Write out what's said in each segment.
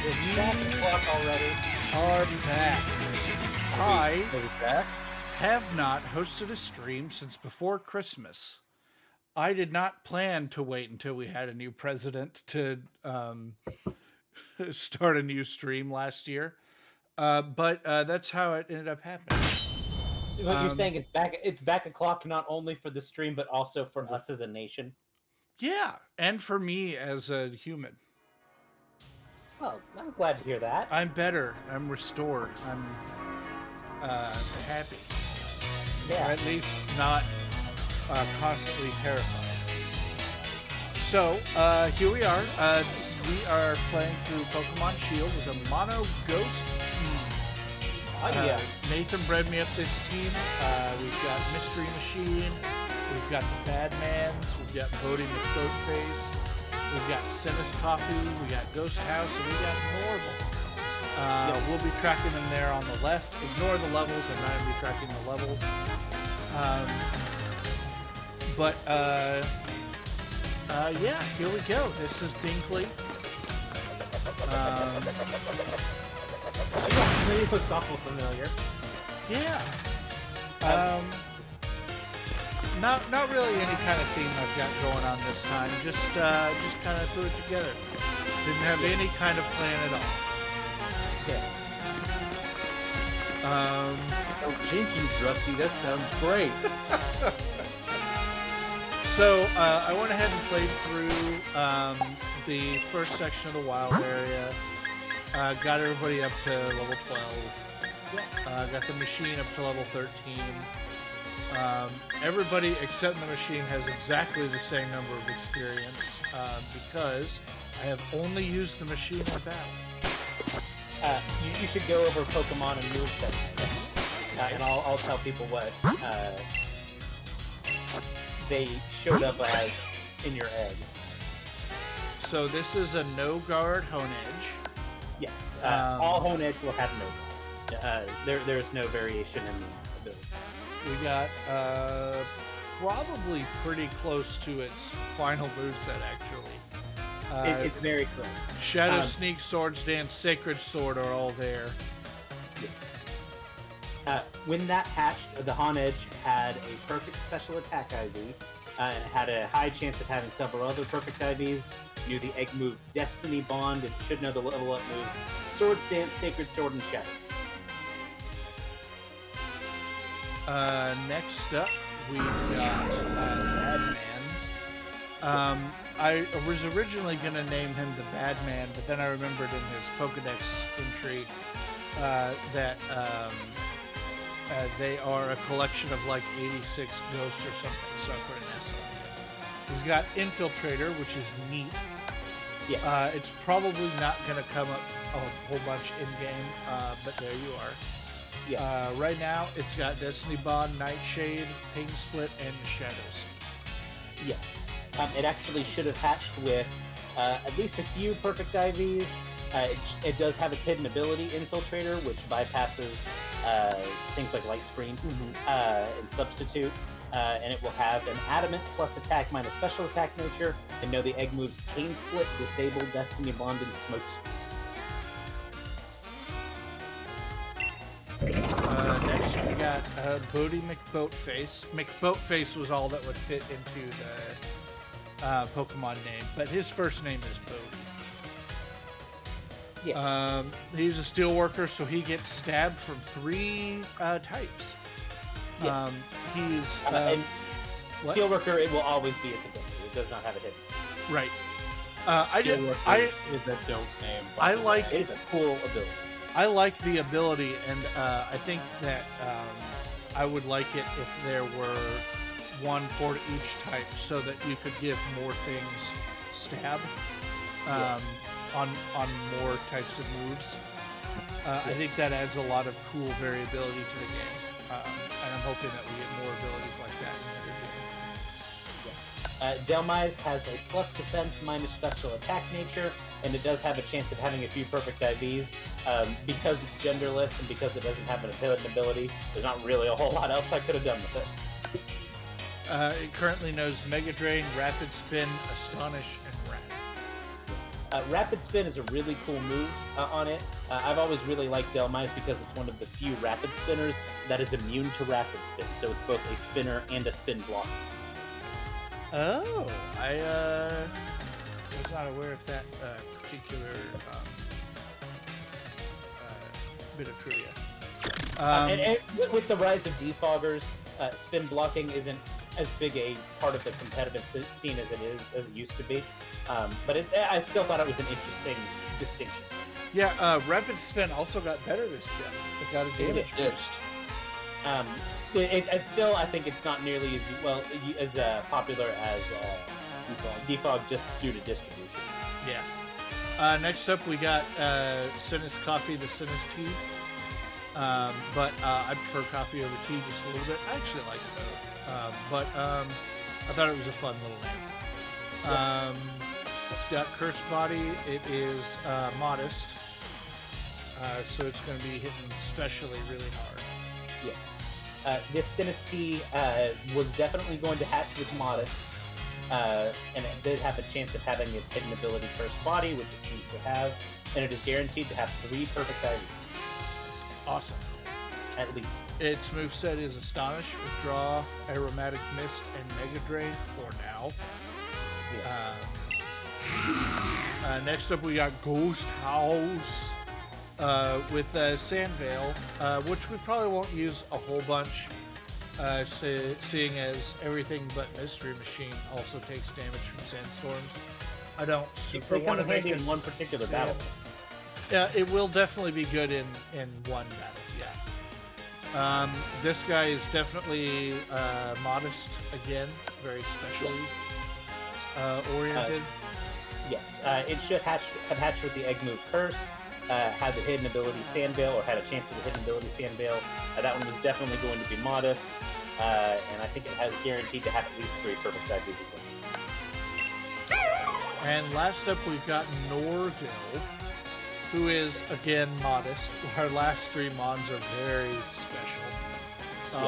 It's back o'clock already. Are back. I back. have not hosted a stream since before Christmas. I did not plan to wait until we had a new president to start a new stream last year, but that's how it ended up happening. What you're saying is back. It's back o'clock not only for the stream but also for us as a nation. Yeah, and for me as a human. Well, I'm glad to hear that. I'm better. I'm restored. I'm happy. Yeah. Or at least not constantly terrified. So, here we are. We are playing through Pokemon Shield with a mono ghost team. Yeah. Nathan bred me up this team. We've got Mystery Machine. We've got the Badmans. We've got Bodie McBoatface. We've got Sinus Coffee. We got Ghost House. And we got Norval. We'll be tracking them there on the left. Ignore the levels. I'm not going to be tracking the levels. Yeah, here we go. This is Dinkley. Maybe it looks awful familiar. Yeah. Not really any kind of theme I've got going on this time. Just kind of threw it together. Didn't have any kind of plan at all. Yeah. Oh, Jenkins, Rusty, that sounds great. So I went ahead and played through the first section of the wild area. Got everybody up to level 12. Got the machine up to level 13. Everybody except the machine has exactly the same number of experience because I have only used the machine in battle. You should go over Pokemon and movesets, and I'll tell people what they showed up as in your eggs. So this is a no guard Honedge. Yes, all Honedge will have no guard. There's no variation in the ability. We got probably pretty close to its final moveset, actually. It's very close. Shadow Sneak, Swords Dance, Sacred Sword are all there. When that hatched, the Honedge had a perfect special attack IV, and it had a high chance of having several other perfect IVs. Knew the egg move Destiny Bond, and should know the level up moves Swords Dance, Sacred Sword, and Shadow. Next up, we've got Badmans. I was originally going to name him the Badman, but then I remembered in his Pokedex entry that they are a collection of like 86 ghosts or something, so I put an S on it. He's got Infiltrator, which is neat. Yeah. It's probably not going to come up a whole bunch in-game, but there you are. Yeah. Right now, it's got Destiny Bond, Nightshade, Pain Split, and Shadows. Yeah. It actually should have hatched with at least a few perfect IVs. It does have its hidden ability, Infiltrator, which bypasses things like Light Screen and Substitute. And it will have an Adamant plus attack minus special attack nature, and know the egg moves Pain Split, Disable, Destiny Bond, and Smoke Screen. Next, we got Bodie McBoatface. McBoatface was all that would fit into the Pokemon name, but his first name is Bodie. Yeah. He's a steel worker, so he gets stabbed from 3 types. Yes. He's and Steelworker, it will always be its ability. It does not have a hidden. Right. I like it's a cool ability. I like the ability, and I think that I would like it if there were one for each type, so that you could give more things stab on more types of moves. I think that adds a lot of cool variability to the game. And I'm hoping that we get more abilities like that in the game. Delmise has a plus defense minus special attack nature, and it does have a chance of having a few perfect IVs. Because it's genderless and because it doesn't have an ability, there's not really a whole lot else I could have done with it. It currently knows Mega Drain, Rapid Spin, Astonish, and Rapid Spin is a really cool move on it. I've always really liked Delmise because it's one of the few Rapid Spinners that is immune to Rapid Spin, so it's both a spinner and a spin block. Oh, I was not aware of that particular bit of trivia. And with the rise of defoggers, spin blocking isn't as big a part of the competitive scene as it used to be. But I still thought it was an interesting distinction. Yeah, Rapid Spin also got better this gen. It got a damage boost. It's still, I think it's not nearly as popular as Defog just due to distribution. Yeah. Next up, we got Sinus Coffee, the Sinus Tea. But I prefer coffee over tea just a little bit. I actually like it both. I thought it was a fun little name. It's got Curse Body. It is modest. So it's going to be hitting specially really hard. Yeah. This Sinistee was definitely going to hatch with modest. And it did have a chance of having its hidden ability Curse Body, which it seems to have. And it is guaranteed to have 3 perfect IVs. Awesome. At least. Its moveset is Astonish, Withdraw, Aromatic Mist, and Mega Drain for now. Yeah. Next up, we got Ghost House with Sandvale, which we probably won't use a whole bunch, seeing as everything but Mystery Machine also takes damage from Sandstorms. I don't super want to make it in one particular battle. Yeah, it will definitely be good in one battle, yeah. This guy is definitely modest again, very specially oriented. Yes, it should have hatched with the Egg Move Curse, had the hidden ability Sandvale, or had a chance of the hidden ability Sandvale. That one was definitely going to be modest, and I think it has guaranteed to have at least 3 perfect IVs as well. And last up, we've got Norville, who is, again, modest. Our last 3 Mons are very special.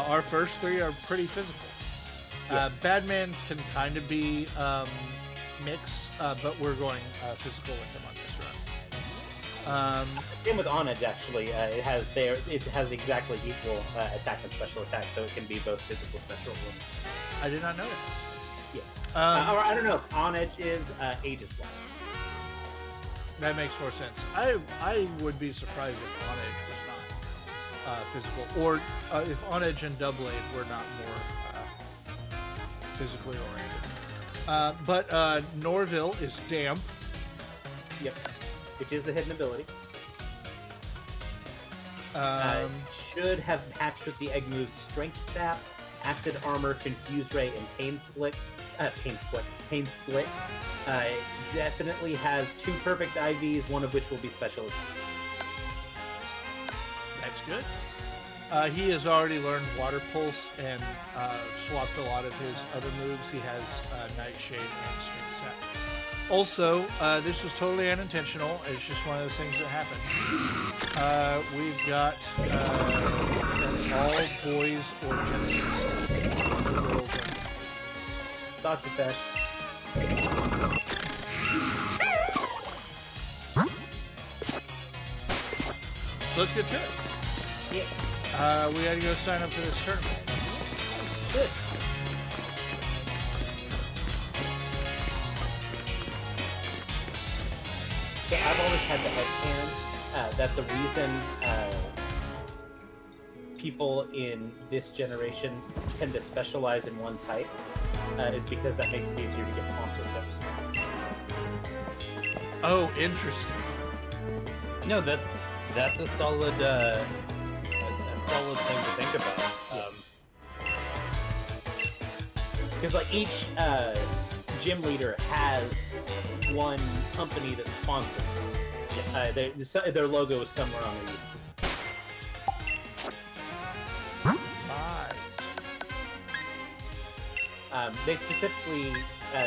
Our first 3 are pretty physical. Badmans can kind of be mixed, but we're going physical with them on this run. Same with On-Edge, actually. It has exactly equal attack and special attack, so it can be both physical, special. I did not know that. Yes. Or I don't know if On-Edge is Aegis-like. That makes more sense. I would be surprised if On-Edge was not physical, or if On-Edge and Doublade were not more physically oriented. But Norville is damp. Yep. Which is the hidden ability. Should have hatched with the Egg Moves Strength Sap, Acid Armor, Confuse Ray, and Pain Split. Pain Split. Definitely has 2 perfect IVs, one of which will be special attack. That's good. He has already learned Water Pulse and swapped a lot of his other moves. He has Nightshade and Strength Sap. Also, this was totally unintentional. It's just one of those things that happen. We've got all boys or generous. Sasha Fesh. So let's get to it. Yeah. We gotta go sign up for this tournament. Good. So I've always had the headcanon that the reason people in this generation tend to specialize in one type is because that makes it easier to get sponsorships. Oh, interesting. No, that's a solid thing to think about. Because like each gym leader has one company that sponsors them. Their logo is somewhere on their youth. They specifically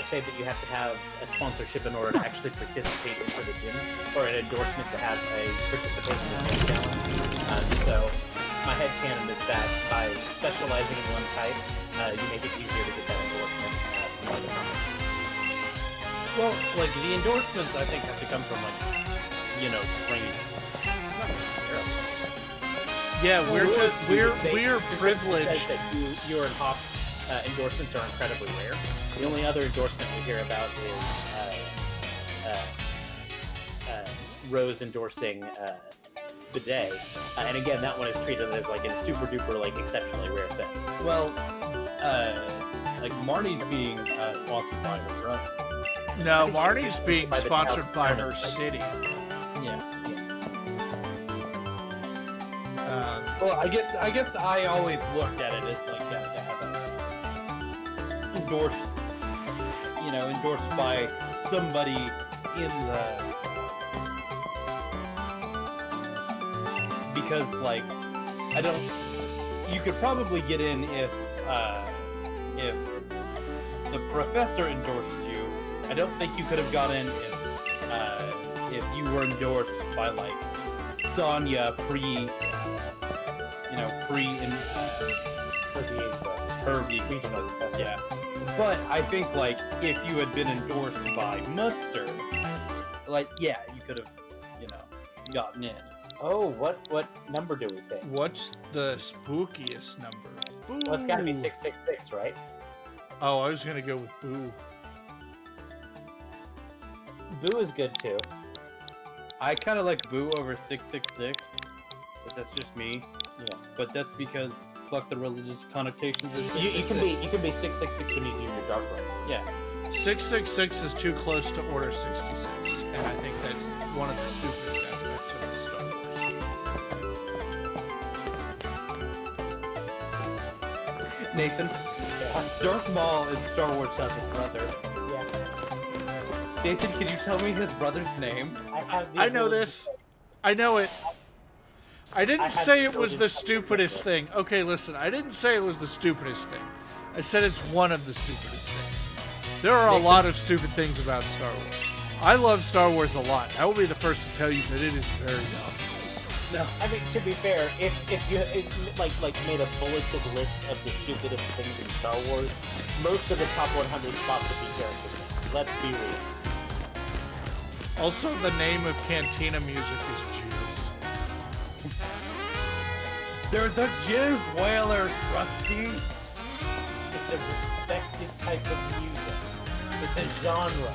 say that you have to have a sponsorship in order to actually participate in the gym, or an endorsement to have a participation in the challenge. So my headcanon is that by specializing in one type, you make it easier to get that endorsement from other companies. Well, like the endorsements, I think have to come from like, training. Not necessarily. Yeah, we're The privileged. says that your and Hawk's endorsements are incredibly rare. The only other endorsement we hear about is Rose endorsing Bidet, and again, that one is treated as like a super duper like exceptionally rare thing. Well, like Marnie's being sponsored by her brother. No, I think Marnie's being by the sponsored by town- her city. Yeah. Well, I guess I always looked at it as like to have endorsed by somebody in the, because like you could probably get in if the professor endorsed you. I don't think you could have got in if you were endorsed by like Sonya her regional professor. Yeah. But I think like if you had been endorsed by Mustard, like you could have, gotten in. Oh, what number do we pick? what's the spookiest number? Boo. Well, it's got to be 666, right? Oh, I was gonna go with Boo. Boo is good too. I kind of like Boo over 666, but that's just me. Yeah. But that's because fuck the religious connotations of You can 666. be 666 when you do your dark right. Yeah. 666 is too close to Order 66, and I think that's one of the stupidest aspects of Star Wars. Nathan, Darth Maul in Star Wars has a brother. Yeah. Nathan, can you tell me his brother's name? I know this. I know it. I didn't I have say it the was the ability to stupidest thing. Okay, listen. I didn't say it was the stupidest thing. I said it's one of the stupidest things. There are a lot of stupid things about Star Wars. I love Star Wars a lot. I will be the first to tell you that it is very dumb. No, I mean, to be fair, if you made a bulleted list of the stupidest things in Star Wars, most of the top 100 spots would be characters. Let's be real. Also, the name of Cantina music is Jews. They're the Jizz Whalers, Rusty. It's a respected type of music. It's a genre.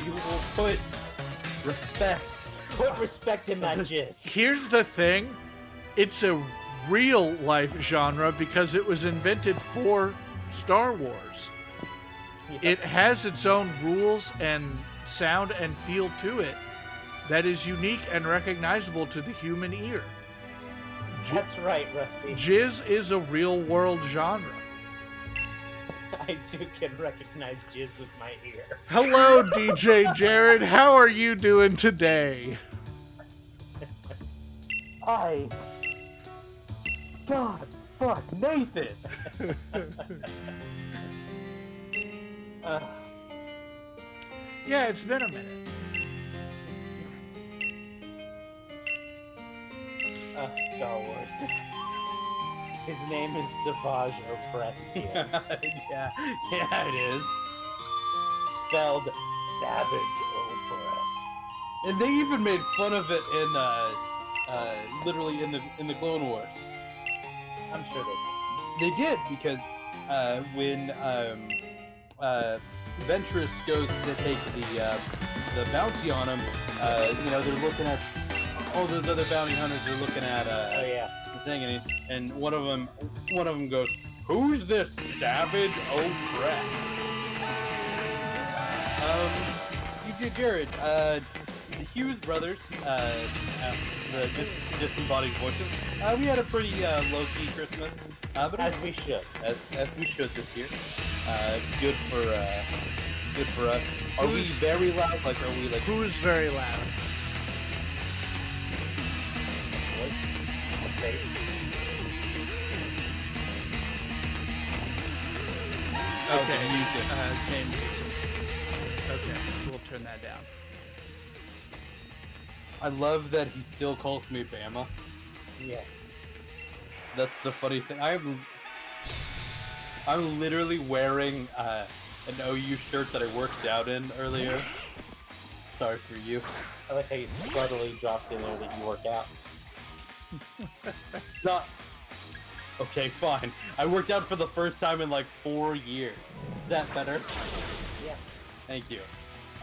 You will put respect. Put respect in that jizz. Here's the thing. It's a real life genre because it was invented for Star Wars. It has its own rules and sound and feel to it that is unique and recognizable to the human ear. That's right, Rusty. Jizz is a real world genre. I too can recognize jizz with my ear. Hello, DJ Jared. How are you doing today? God, fuck, Nathan. Yeah, it's been a minute. Star Wars. His name is Savage Opressian. yeah, it is. Spelled Savage Opress. And they even made fun of it in literally in the Clone Wars. I'm sure they They did because when Ventress goes to take the bounty on him, they're looking at all those other bounty hunters. They're looking at Oh yeah. the thing, and one of them goes, "Who's this savage oppressed?" DJ Jared, the Hughes brothers, the disembodied voices. We had a pretty low-key Christmas, but As we should. as we should this year. Good for us. Are we very loud? Like, are we like? Who's very loud? Face. Okay. the music. Game music. Okay, we'll turn that down. I love that he still calls me Bama. Yeah. That's the funny thing. I'm literally wearing an OU shirt that I worked out in earlier. Sorry for you. I like how you subtly dropped in there that you work out. It's not... Okay, fine. I worked out for the first time in like 4 years. Is that better? Yeah. Thank you.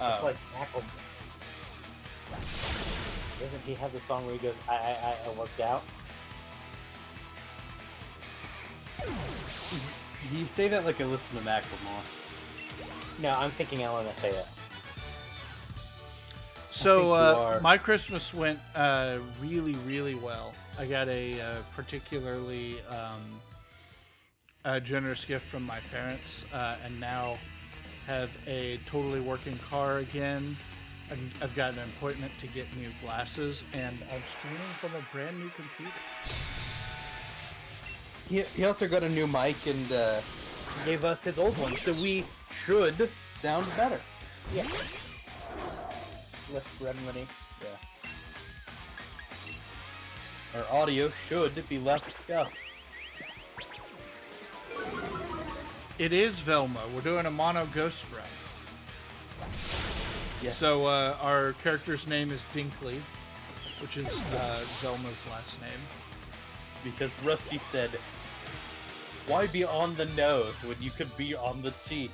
It's like Macklemore. Doesn't he have the song where he goes, I worked out? You say that like I listen to Macklemore. No, I'm thinking LMFAO. So my Christmas went really, really well. I got a particularly generous gift from my parents, and now have a totally working car again. I've got an appointment to get new glasses, and I'm streaming from a brand new computer. He also got a new mic and gave us his old one, so we should sound better. Yeah. Less gremlin-y. Yeah. Our audio should be less scuffed. It is Velma. We're doing a mono ghost run. Yes. So our character's name is Dinkley, which is Velma's last name. Because Rusty said, why be on the nose when you could be on the cheek?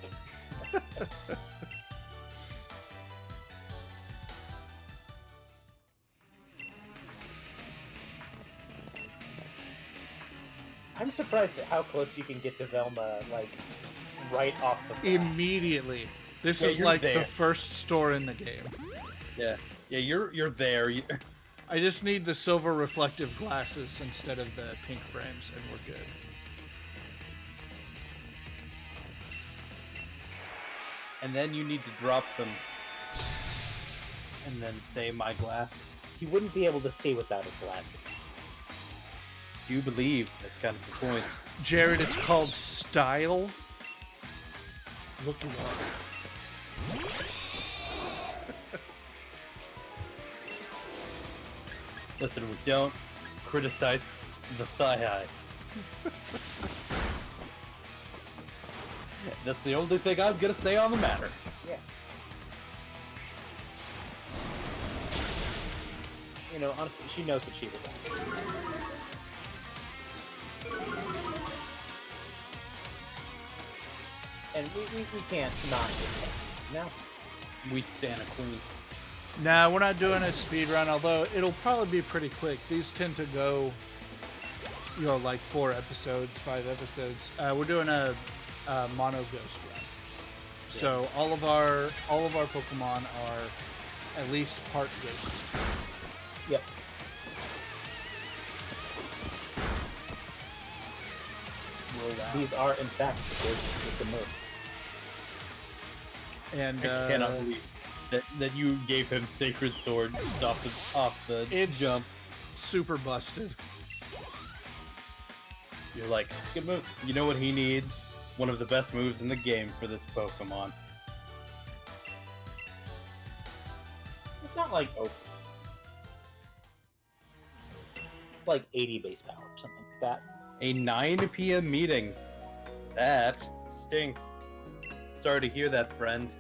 I'm surprised at how close you can get to Velma, like, right off the bat. Immediately. This Yeah, is you're like there. the first store in the game. Yeah. Yeah, you're there. I just need the silver reflective glasses instead of the pink frames, and we're good. And then you need to drop them. And then say my glass. He wouldn't be able to see without his glasses. Do you believe? That's kind of the point. Jared, it's called style. Look it up. Listen, we don't criticize the thigh highs. That's the only thing I'm gonna say on the matter. Yeah. You know, honestly, she knows what she's about. And we can't not just no. We stand a queen. Nah, we're not doing a speed run, although it'll probably be pretty quick. These tend to go, like 4 episodes, 5 episodes. We're doing a mono ghost run. Yeah. So all of our Pokemon are at least part ghosts. Yep. These are in fact the ghosts with the most. And I cannot believe that you gave him Sacred Sword off the jump. Super busted. You're like, good move. You know what he needs? One of the best moves in the game for this Pokemon. It's not like open. It's like 80 base power or something like that. A 9 p.m. meeting. That stinks. Sorry to hear that, friend.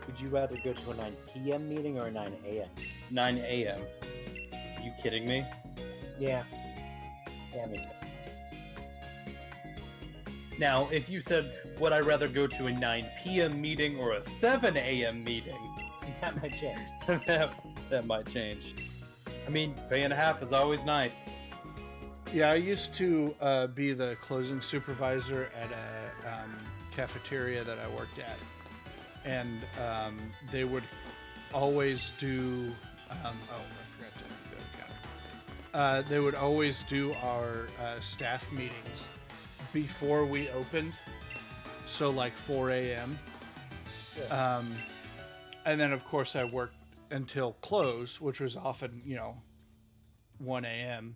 Would you rather go to a 9 p.m. meeting or a 9 a.m.? 9 a.m. You kidding me? Yeah. Yeah, me too. Now, if you said, would I rather go to a 9 p.m. meeting or a 7 a.m. meeting? That might change. that might change. I mean, pay and a half is always nice. Yeah, I used to be the closing supervisor at a cafeteria that I worked at. And they would always do... I forgot to go count. They would always do our staff meetings before we opened. So like 4 a.m. Yeah. And then, of course, I worked until close, which was often, 1 a.m.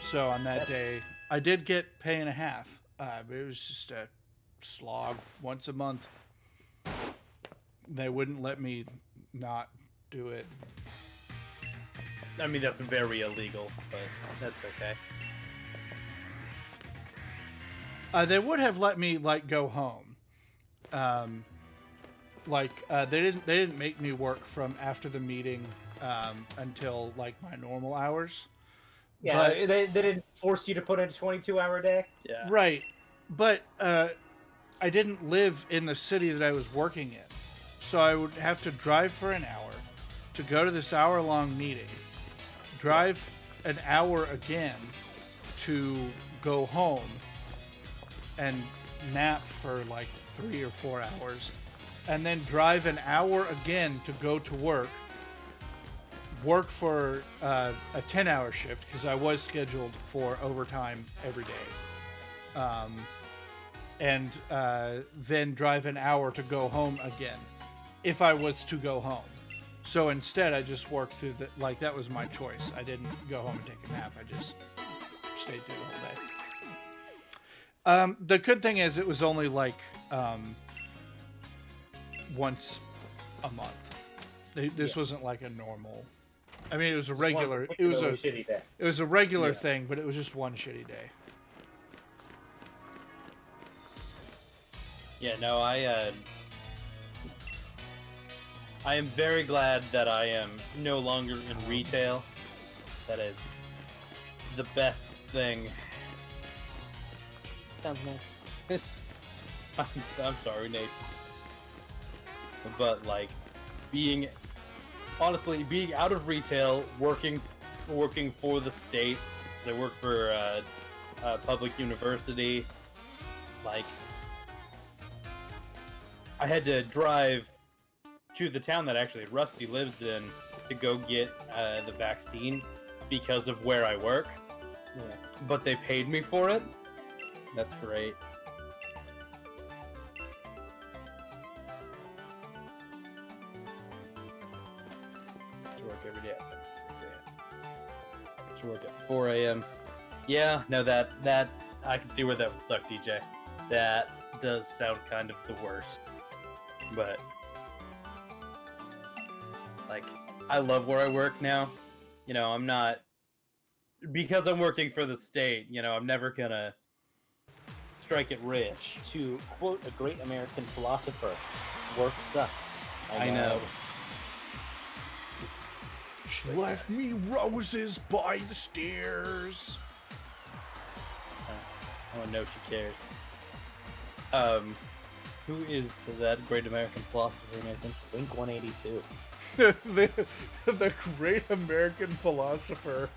So on that day, I did get pay and a half. But it was just a slog once a month. They wouldn't let me not do it. I mean, that's very illegal, but that's okay. They would have let me like go home. They didn't make me work from after the meeting until like my normal hours. Yeah, But, they didn't force you to put in a 22-hour day. Yeah. right. But I didn't live in the city that I was working in. So I would have to drive for an hour to go to this hour-long meeting, drive an hour again to go home and nap for like 3 or 4 hours, and then drive an hour again to go to work for a 10-hour shift because I was scheduled for overtime every day. And then drive an hour to go home again if I was to go home. So instead, I just worked through that was my choice. I didn't go home and take a nap. I just stayed through the whole day. The good thing is it was only like once a month. This wasn't like a normal. I mean, it was a regular. It was a shitty day. It was a regular thing, but it was just one shitty day. Yeah, no, I am very glad that I am no longer in retail. That is the best thing. Sounds nice. I'm sorry, Nate. But like being out of retail, working for the state, because I work for a public university, like I had to drive to the town that actually Rusty lives in to go get the vaccine because of where I work. Yeah. But they paid me for it. That's great. To work every day. That's it. To work at 4 a.m. Yeah, no, that I can see where that would suck, DJ. That does sound kind of the worst. But like, I love where I work now. You know, I'm not, because I'm working for the state, you know, I'm never gonna strike it rich. To quote a great American philosopher, work sucks. I know. She left me roses by the stairs. I want to know if she cares. Who is that great American philosopher, Nathan? Blink 182. the great American philosopher,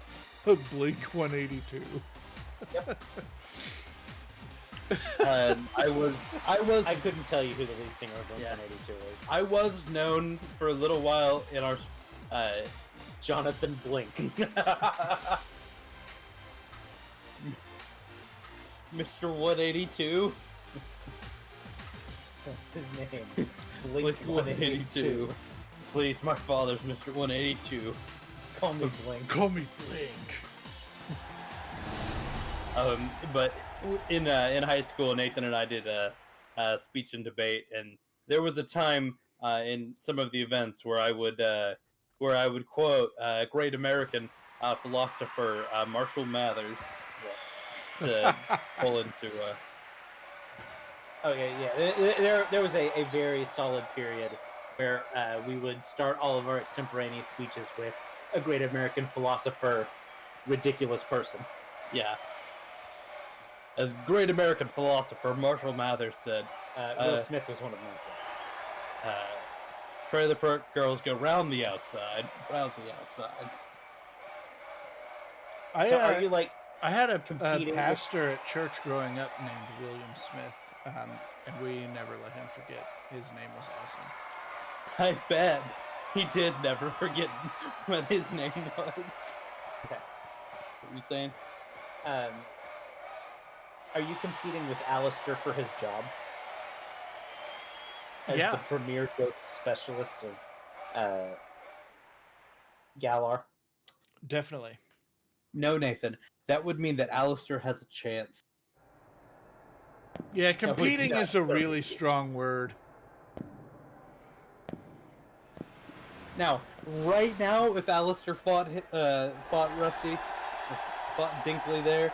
Blink 182. Yep. I couldn't tell you who the lead singer of Blink 182 is. I was known for a little while in our Jonathan Blink. Mr. 182. That's his name. Blink 182. Please, my father's Mr. 182. Call me Blink. Call me Blink. But in high school, Nathan and I did a speech and debate, and there was a time in some of the events where I would quote great American philosopher Marshall Mathers to pull into. Okay, yeah. There was a very solid period where we would start all of our extemporaneous speeches with a great American philosopher, ridiculous person. Yeah. As great American philosopher Marshall Mathers said, Will Smith was one of them. Trailer park girls go round the outside. Round the outside. So are you like... I had a competing pastor at church growing up named William Smith, and we never let him forget. His name was awesome. I bet he did never forget what his name was. Okay. What were you saying? Are you competing with Alistair for his job? As the premier ghost specialist of Galar? Definitely. No, Nathan. That would mean that Alistair has a chance. Yeah, competing is a really strong word. Now, right now, if Alistair fought Rusty, or fought Dinkley there,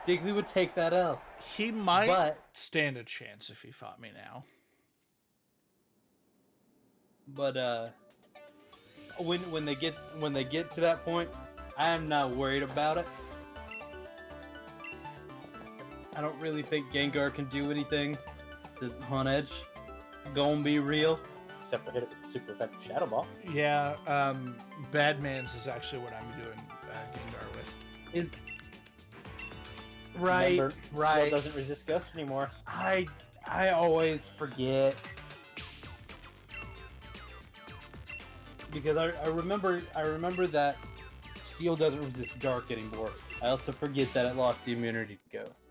Dinkley would take that L. He might But stand a chance if he fought me now. But when they get to that point, I am not worried about it. I don't really think Gengar can do anything to on edge. Gonna be real. Except for hit it with the super effective Shadow Ball. Yeah, Badman's is actually what I'm doing Gengar with. Is right, Remember, right. Steel doesn't resist Ghost anymore. I always forget because I remember that Steel doesn't resist Dark anymore. I also forget that it lost the immunity to Ghost.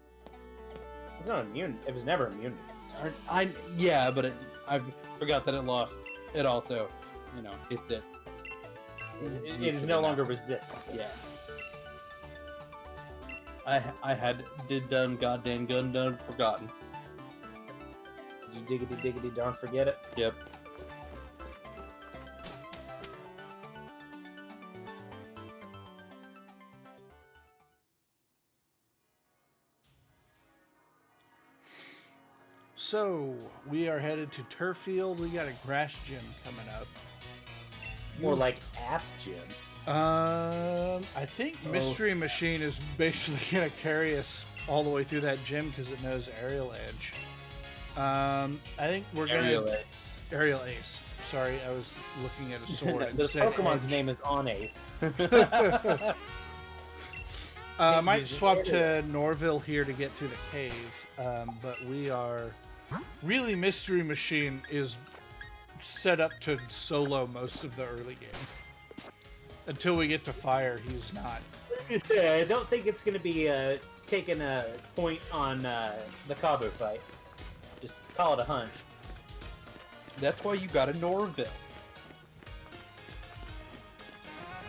It's not immune. It was never immune. Yeah, but I forgot that it lost. It also, it's it. It is no longer resist. Yeah. I did done goddamn gun done forgotten. Did you diggity darn forget it? Yep. So, we are headed to Turf Field. We got a grass gym coming up. More like Ass Gym. I think Mystery Machine is basically going to carry us all the way through that gym because it knows Aerial Edge. I think we're going to... Aerial Ace. Sorry, I was looking at a sword. The Pokemon's name is On Ace. I might swap to Norville here to get through the cave, but we are... Really, Mystery Machine is set up to solo most of the early game. Until we get to Fire, he's not. I don't think it's going to be taking a point on the Kabu fight. Just call it a hunch. That's why you got a Norville.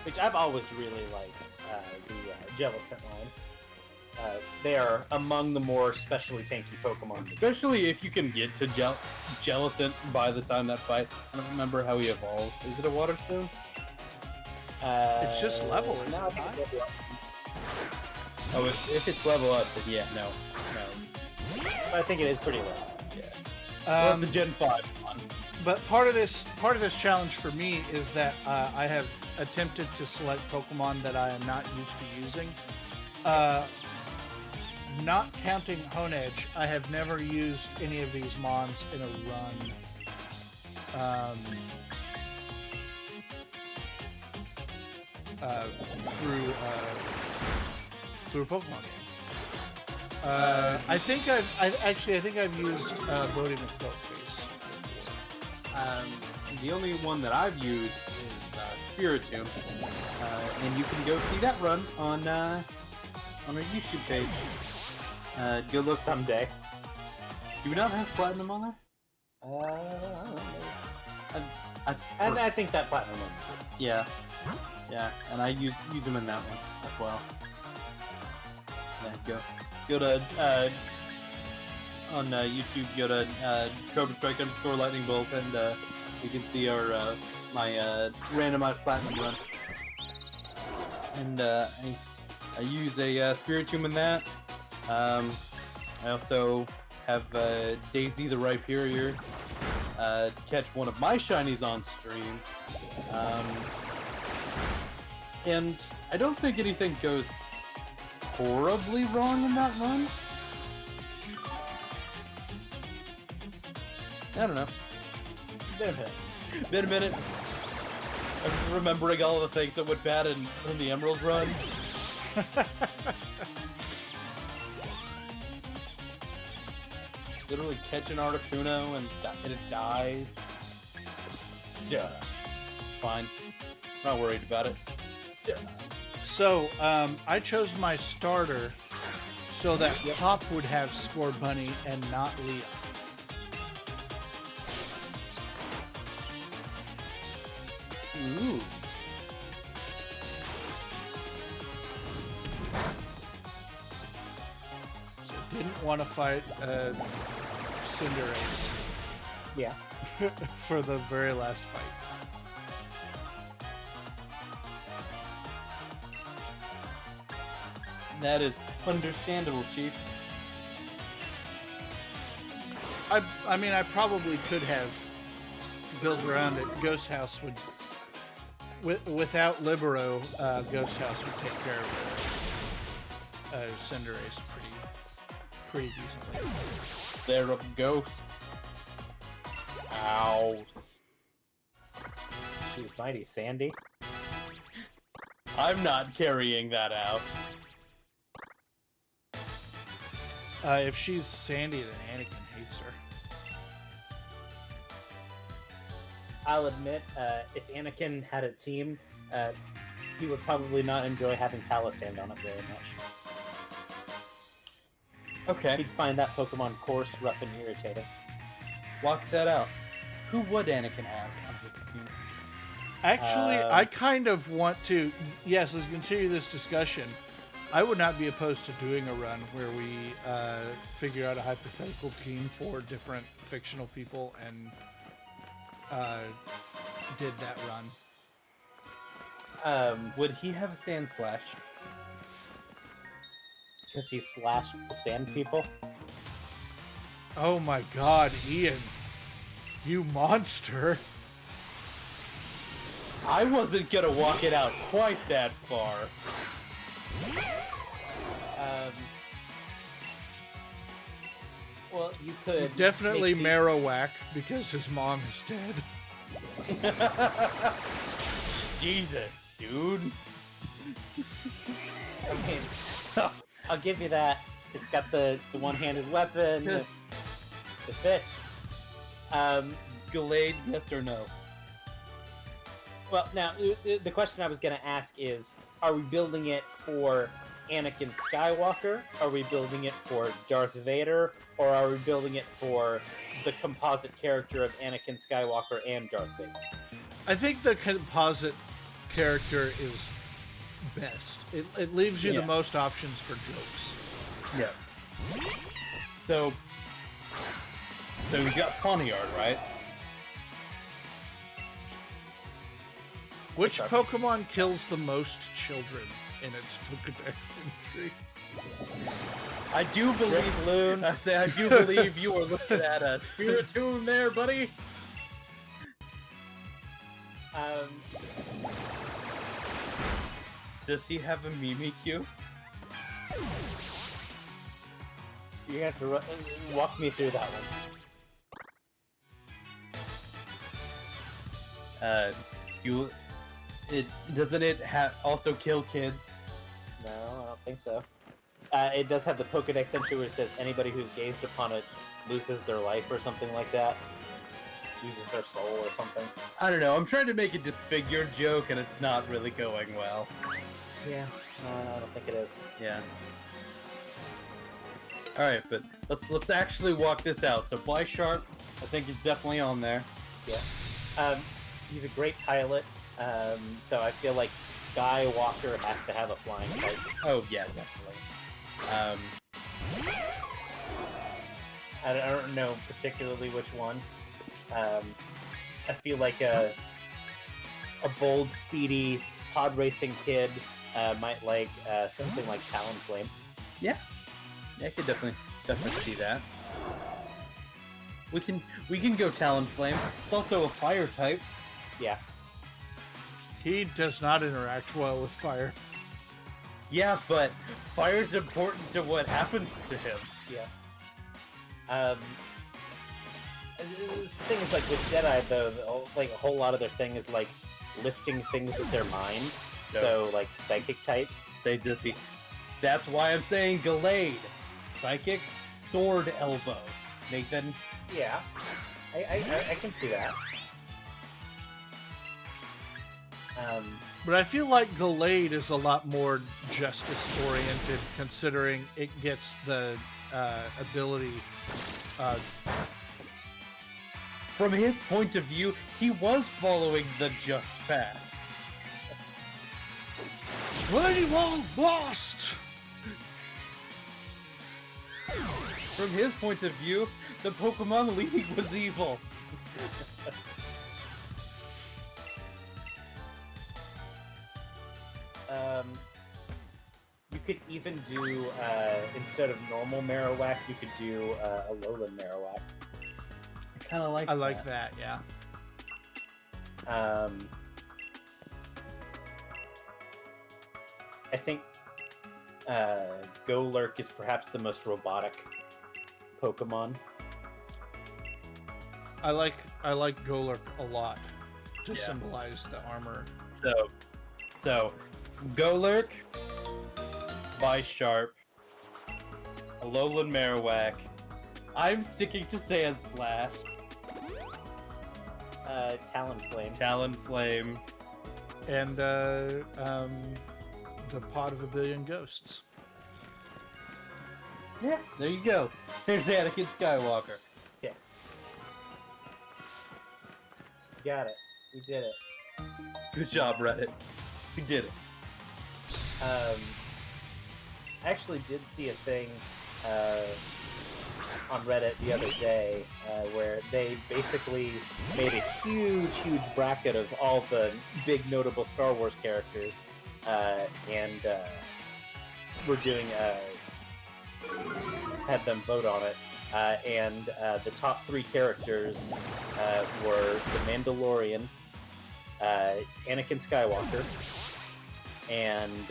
Which I've always really liked the Jellicent line. They are among the more specially tanky Pokemon. Especially if you can get to Jellicent by the time that fight. I don't remember how he evolves. Is it a Water Stone? It's just level, isn't no, it? Oh, if it's level up, then yeah, no. I think it is pretty low. Yeah. Well, it's a Gen 5 one. But part of this challenge for me is that I have attempted to select Pokemon that I am not used to using. Not counting Honedge, I have never used any of these Mons in a run. Through a Pokemon game. I think I've used Bodhi McBoatface before. The only one that I've used is Spiritomb, and you can go see that run on our YouTube page. Go look Someday. Do we not have Platinum on there? I think that Platinum one. Yeah, and I use them in that one as well. Yeah, go to on YouTube. Go to Cobrastryke _ Lightningbolt, and you can see our my randomized Platinum run. And I use a Spiritomb in that. I also have Daisy the Rhyperior catch one of my shinies on stream. And I don't think anything goes horribly wrong in that run. I don't know. Been a minute. I'm just remembering all the things that went bad in the Emerald run. Literally catch an Articuno and it dies. Yeah. Fine. Not worried about it. Yeah. So, I chose my starter so that Pop would have Scorbunny and not Leah. Ooh. So, didn't want to fight Cinderace Yeah. for the very last fight. That is understandable, Chief. I mean, I probably could have built around it. Ghost House would, without Libero, Ghost House would take care of Cinderace pretty decently. There a ghost. Ow. She's mighty Sandy. I'm not carrying that out. If she's Sandy, then Anakin hates her. I'll admit, if Anakin had a team, he would probably not enjoy having Palisand on it very much. Okay, He'd find that Pokemon coarse, rough, and irritating. walk that out. Who would Anakin have on his team? Actually, I kind of want to. Yes, let's continue this discussion. I would not be opposed to doing a run where we figure out a hypothetical team for different fictional people and did that run. Would he have a Sand Slash? Because he slashed the sand people. Oh my God, Ian, you monster! I wasn't gonna walk it out quite that far. Well, you could Definitely make the- Marowak because his mom is dead. Jesus, dude. I mean, I'll give you that. It's got the one-handed weapon. It fits. Gallade, yes or no? Well, now, the question I was going to ask is, are we building it for Anakin Skywalker? Are we building it for Darth Vader? Or are we building it for the composite character of Anakin Skywalker and Darth Vader? I think the composite character is best. It leaves you the most options for jokes. Yeah. So we got Pawniard, right? Which Pokemon kills the most children in its Pokedex entry? I do believe, Loon. I do believe you are looking at a Spiritomb there, buddy. Does he have a Mimikyu? You have to walk me through that one. Doesn't it also kill kids? No, I don't think so. It does have the Pokedex entry where it says anybody who's gazed upon it loses their life or something like that. Loses their soul or something. I don't know. I'm trying to make a disfigured joke, and it's not really going well. Yeah. No, I don't think it is. Yeah. All right, but let's actually walk this out. So Sharp, I think is definitely on there. Yeah. He's a great pilot. So I feel like Skywalker has to have a flying type. Oh yeah, definitely. I don't know particularly which one. I feel like a bold, speedy pod racing kid might like something like Talonflame. Yeah, I could definitely see that. We can go Talonflame. It's also a fire type. Yeah. He does not interact well with fire. Yeah, but fire's important to what happens to him. Yeah. The thing is, like, with Jedi, though, like, a whole lot of their thing is, like, lifting things with their mind. So, like, psychic types. Say Dissy. That's why I'm saying Gallade. Psychic, sword elbow. Nathan? Yeah. I can see that. But I feel like Gallade is a lot more justice-oriented, considering it gets the ability. From his point of view, he was following the just path. Lady Wall lost! From his point of view, the Pokemon League was evil. You could even do instead of normal Marowak, you could do a Alolan Marowak. I kind of like. I like that. Yeah. I think Golurk is perhaps the most robotic Pokemon. I like Golurk a lot to symbolize the armor. So Golurk, Bisharp, Alolan Marowak. I'm sticking to Sandslash. Talonflame. And the Pod of a Billion Ghosts. Yeah, there you go. There's Anakin Skywalker. Yeah. Got it. We did it. Good job, Reddit. We did it. I actually did see a thing on Reddit the other day where they basically made a huge bracket of all the big notable Star Wars characters, and we're doing had them vote on it, and the top 3 characters were the Mandalorian, Anakin Skywalker, and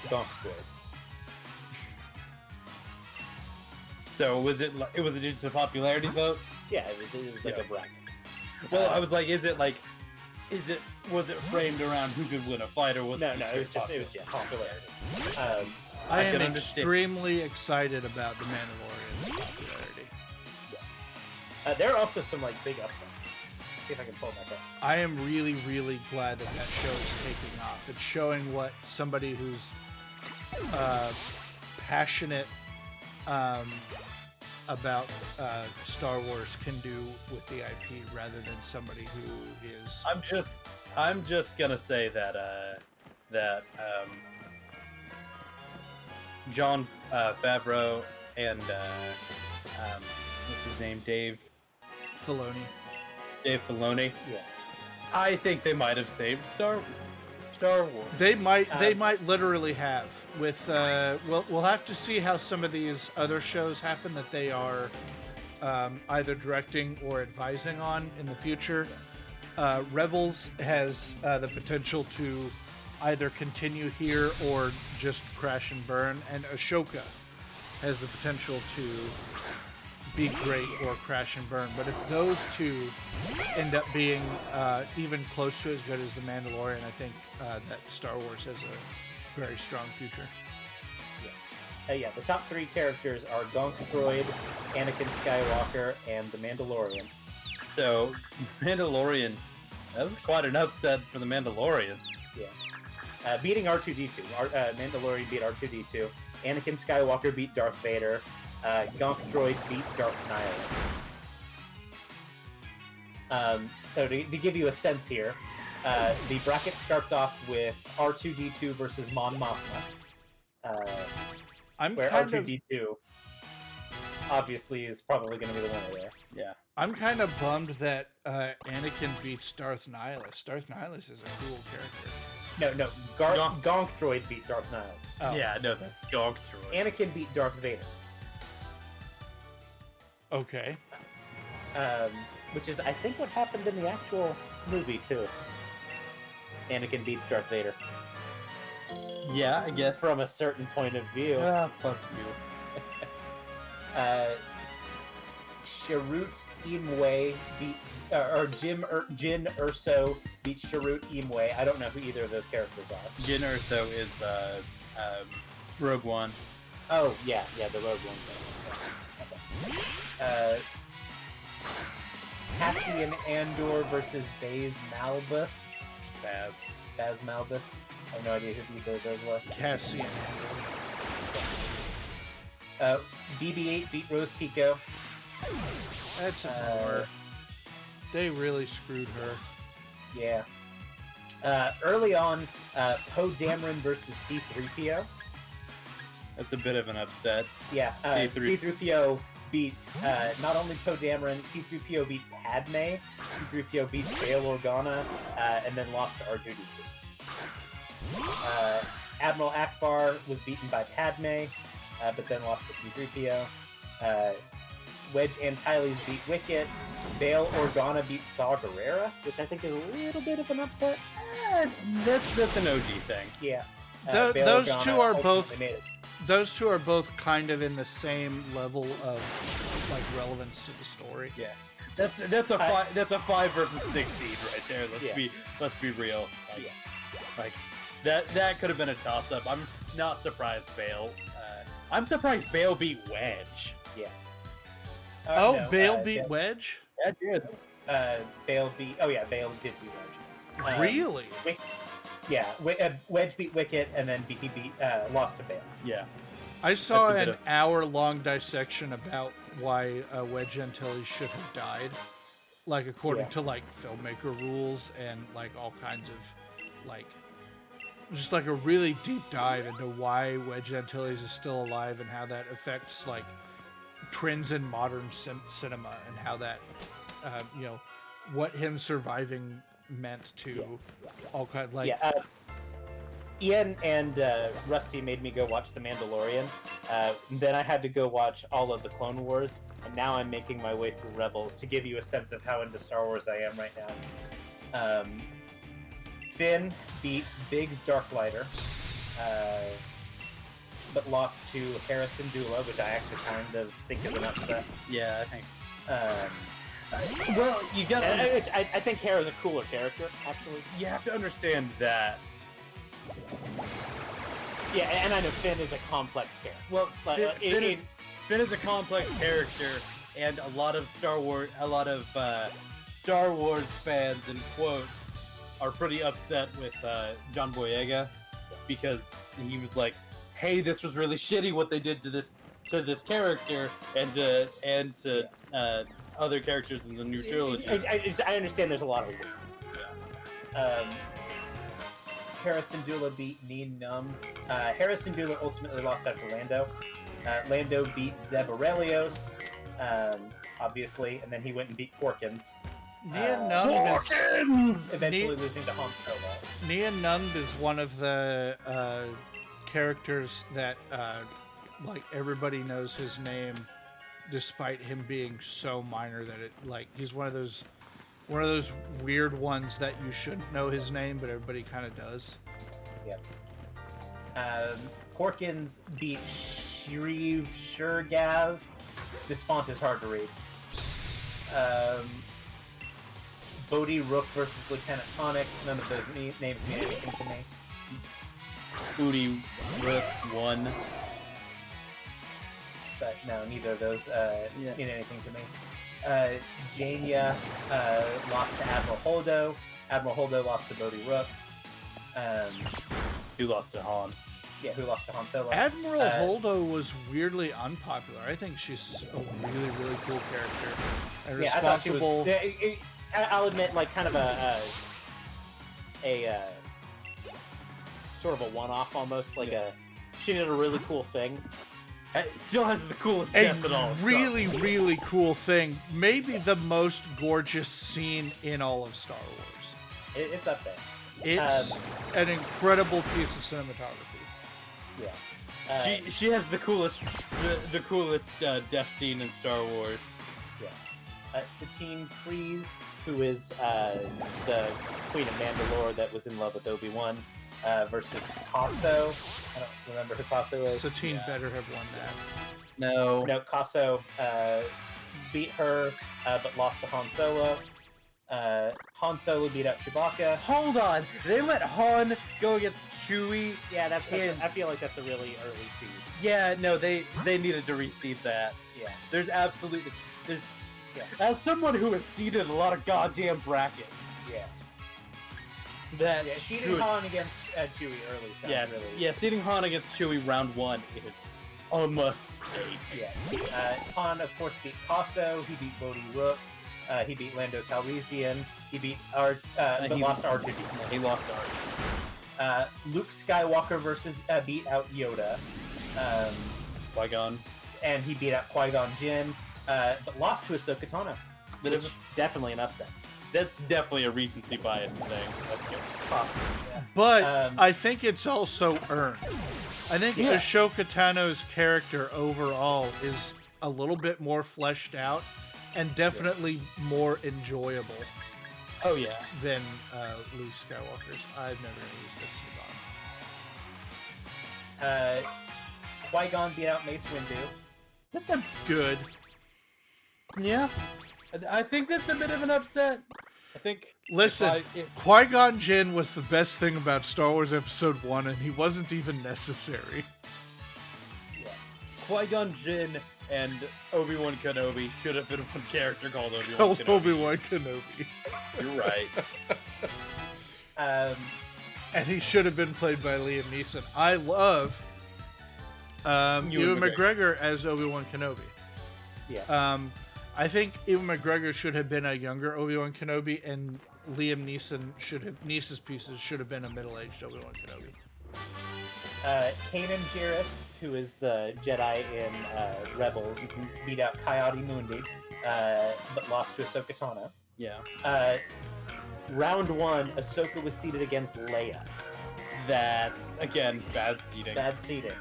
Gonk. So was it just a popularity vote? Yeah, it was like a bracket. Well, I was like, was it framed around who could win a fight, or was No, it was popularity. I am extremely excited about the Mandalorian's popularity. There are also some like big upsets. See if I can pull that up. I am really glad that show is taking off. It's showing what somebody who's passionate about Star Wars can do with the IP, rather than somebody who is. I'm just gonna say that Jon Favreau and what's his name, Dave Filoni. Yeah. I think they might have saved Star Wars. They might literally have. With we'll have to see how some of these other shows happen that they are either directing or advising on in the future. Rebels has the potential to either continue here or just crash and burn, and Ashoka has the potential to be great or crash and burn. But if those two end up being even close to as good as The Mandalorian, I think that Star Wars has a very strong future. Yeah, the top 3 characters are Gonk Droid, Anakin Skywalker, and The Mandalorian. So, Mandalorian, that was quite an upset for The Mandalorian. Yeah. Beating R2-D2. Mandalorian beat R2-D2. Anakin Skywalker beat Darth Vader. Gonk Droid beat Darth Nihilus. So to give you a sense here, the bracket starts off with R2-D2 versus Mon Mothma. Where R2-D2 obviously is probably going to be the winner there. Yeah. I'm kind of bummed that Anakin beats Darth Nihilus. Darth Nihilus is a cool character. No. Gonk Droid beat Darth Nihilus. Oh. Yeah, no, that's Gonk Droid. Anakin beat Darth Vader. Okay. Which is, I think, what happened in the actual movie, too. Anakin beats Darth Vader. Yeah, I guess. From a certain point of view. Ah, fuck you. Sharut Imwe beat, or Jin Urso beat Sharut Imwe. I don't know who either of those characters are. Jyn Erso is Rogue One. Oh yeah, the Rogue One thing. Cassian Andor versus Baz Malbus. Baz Malbus. I have no idea who either of those were. Cassian. BB-8 beat Rose Tico. That's a bummer. They really screwed her. Yeah. Early on, Poe Dameron versus C-3PO. That's a bit of an upset. Yeah, C-3PO beat not only Poe Dameron, C-3PO beat Padme, C-3PO beat Bail Organa, and then lost to R2-D2. Admiral Akbar was beaten by Padme, but then lost to C-3PO. Wedge Antilles beat Wicket. Bail Organa beat Saw Gerrera, which I think is a little bit of an upset. That's an OG thing. Yeah. Those Organa two are both. ultimately made it. Those two are both kind of in the same level of like relevance to the story. Yeah, that's a 5 versus 6 seed right there. Let's be real. Like that could have been a toss up. I'm not surprised Bale. I'm surprised Bale beat Wedge. Yeah. No, Bale beat Wedge. That did. Bale beat. Oh yeah, Bale did beat Wedge. Really? Yeah, Wedge beat Wicket, and then he lost to Bale. Yeah. I saw an hour-long dissection about why Wedge Antilles should have died, like according to like filmmaker rules and like all kinds of like, just like a really deep dive into why Wedge Antilles is still alive and how that affects like trends in modern cinema and how that, what him surviving meant to all kind of like. Ian and Rusty made me go watch The Mandalorian. Then I had to go watch all of the Clone Wars, and now I'm making my way through Rebels to give you a sense of how into Star Wars I am right now. Finn beat Biggs Darklighter, but lost to Harrison Dula, which I actually kind of think is an upset. Yeah, I think. Well, you got. I think Hera's a cooler character, actually. You have to understand that. Yeah, and I know Finn is a complex character. Well, Finn is a complex character, and a lot of Star Wars fans, in quotes, are pretty upset with John Boyega because he was like, "Hey, this was really shitty what they did to this character and to other characters in the new trilogy." I understand there's a lot of weight. Harrison Dula beat Nien Nunb. Harrison Dula ultimately lost out to Lando. Lando beat Zeb Aurelios, obviously, and then he went and beat Porkins. Nien Nunb is eventually losing to Han Solo. Nien Nunb is one of the characters that like everybody knows his name, despite him being so minor that it like he's one of those weird ones that you shouldn't know his name, but everybody kind of does. Yep. Porkins beat Shriv Shurgav. This font is hard to read. Bodhi Rook versus Lieutenant Tonic. None of those names mean anything to me. Bodhi Rook won. But no, neither of those mean anything to me. Jania lost to Admiral Holdo. Admiral Holdo lost to Bodhi Rook. Who lost to Han? Yeah, who lost to Han Solo. Admiral Holdo was weirdly unpopular. I think she's a really, really cool character. And responsible. I thought she was, I'll admit, like, kind of a sort of a one-off almost. Like she did a really cool thing. It still has the coolest death at all. Really, really cool thing. Maybe the most gorgeous scene in all of Star Wars. It's up there. It's an incredible piece of cinematography. Yeah. She has the coolest death scene in Star Wars. Yeah. Satine Kryze, who is the Queen of Mandalore that was in love with Obi-Wan, versus Casso. I don't remember who Casso is. Satine better have won that. No, Casso beat her, but lost to Han Solo. Han Solo beat out Chewbacca. Hold on, they let Han go against Chewie. Yeah, I feel like that's a really early seed. Yeah, no, they needed to reseed that. Yeah, there's as someone who has seeded a lot of goddamn brackets. Yeah. Seeding Han against Chewie early sounds really... Yeah, seeding Han against Chewie round 1 is a mistake. Yeah. Han, of course, beat Casso. He beat Bodhi Rook. He beat Lando Calrissian. He beat but lost R2-D2. He lost R. Luke Skywalker beat out Yoda. Qui-Gon. And he beat out Qui-Gon Jinn, but lost to Ahsoka Tano. Which definitely an upset. That's definitely a recency bias thing. That's good. But Um, I think it's also earned. I think Yeah. Ashoka Tano's character overall is a little bit more fleshed out and definitely more enjoyable Oh yeah. than Luke Skywalker's. I've never used this Qui-Gon beat out Mace Windu. That's a good. yeah. I think that's a bit of an upset. I think. Listen, Qui-Gon Jinn was the best thing about Star Wars Episode 1, and he wasn't even necessary. Qui-Gon Jinn and Obi-Wan Kenobi should have been one character called Obi-Wan Kenobi. Obi-Wan Kenobi. You're right. And he should have been played by Liam Neeson. I love Ewan McGregor as Obi-Wan Kenobi. Yeah. I think Ewan McGregor should have been a younger Obi-Wan Kenobi, and Liam Neeson's pieces should have been a middle-aged Obi-Wan Kenobi. Kanan Jarrus, who is the Jedi in Rebels, beat out Coyote Mundi, but lost to Ahsoka Tano. Yeah. Round 1, Ahsoka was seated against Leia. That's again bad seating. Bad seating.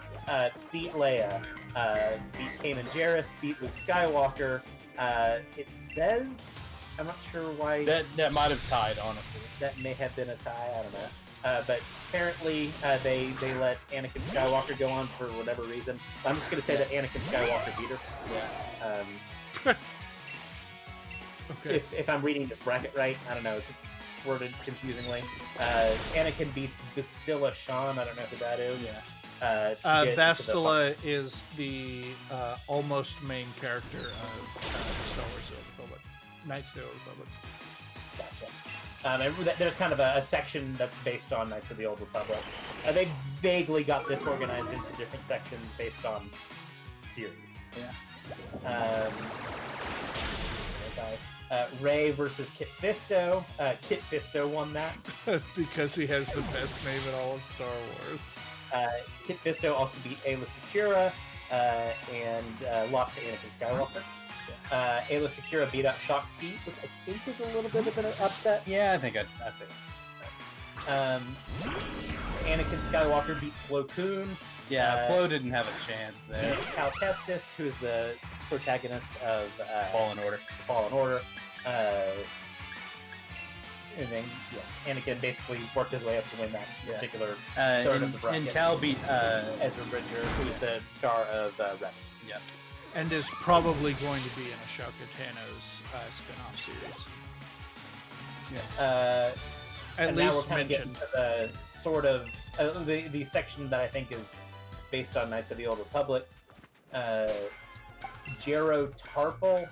Beat Leia. Beat Kanan Jarrus. Beat Luke Skywalker. It says, I'm not sure why. That might have tied, honestly. That may have been a tie. I don't know. But apparently they let Anakin Skywalker go on for whatever reason. I'm just gonna say that Anakin Skywalker beat her. Yeah. Okay. If I'm reading this bracket right, I don't know. It's worded confusingly. Anakin beats Bastilla Shan. I don't know who that is. Yeah. Bastila is the almost main character of Star Wars: The Old Republic. Knights of the Old Republic. Gotcha. There's kind of a section that's based on Knights of the Old Republic. They vaguely got this organized into different sections based on series. Yeah. Rey versus Kit Fisto. Kit Fisto won that. Because he has the best name in all of Star Wars. Kit Fisto also beat Ayla Secura and lost to Anakin Skywalker. Ayla Secura beat out Shock T, which I think is a little bit of an upset. Yeah, I think that's it. Anakin Skywalker beat Plo Koon. Yeah, Plo didn't have a chance there. Cal Kestis, who is the protagonist of Fallen Order. And then Anakin basically worked his way up to win that particular third of the bracket. And Cal beat Ezra Bridger, who's the star of Rebels. Yeah. And is probably going to be in Ashoka Tano's spin-off series. Yeah. At least mentioned. The sort of the section that I think is based on Knights of the Old Republic. Jero Tarple.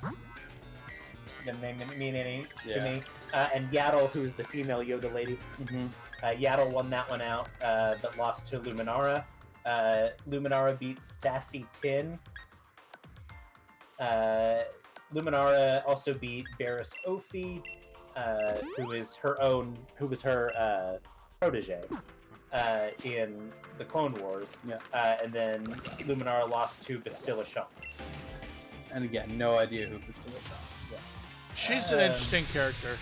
Doesn't mean any to me. And Yaddle, who's the female Yoda lady. Mm-hmm. Yaddle won that one out, but lost to Luminara. Luminara beats Sassy Tin. Luminara also beat Barriss Ophi, who was her protege in the Clone Wars. Yeah. And then Luminara lost to Bastilla Shan. And again, no idea who Bastilla Shan is. She's an interesting character.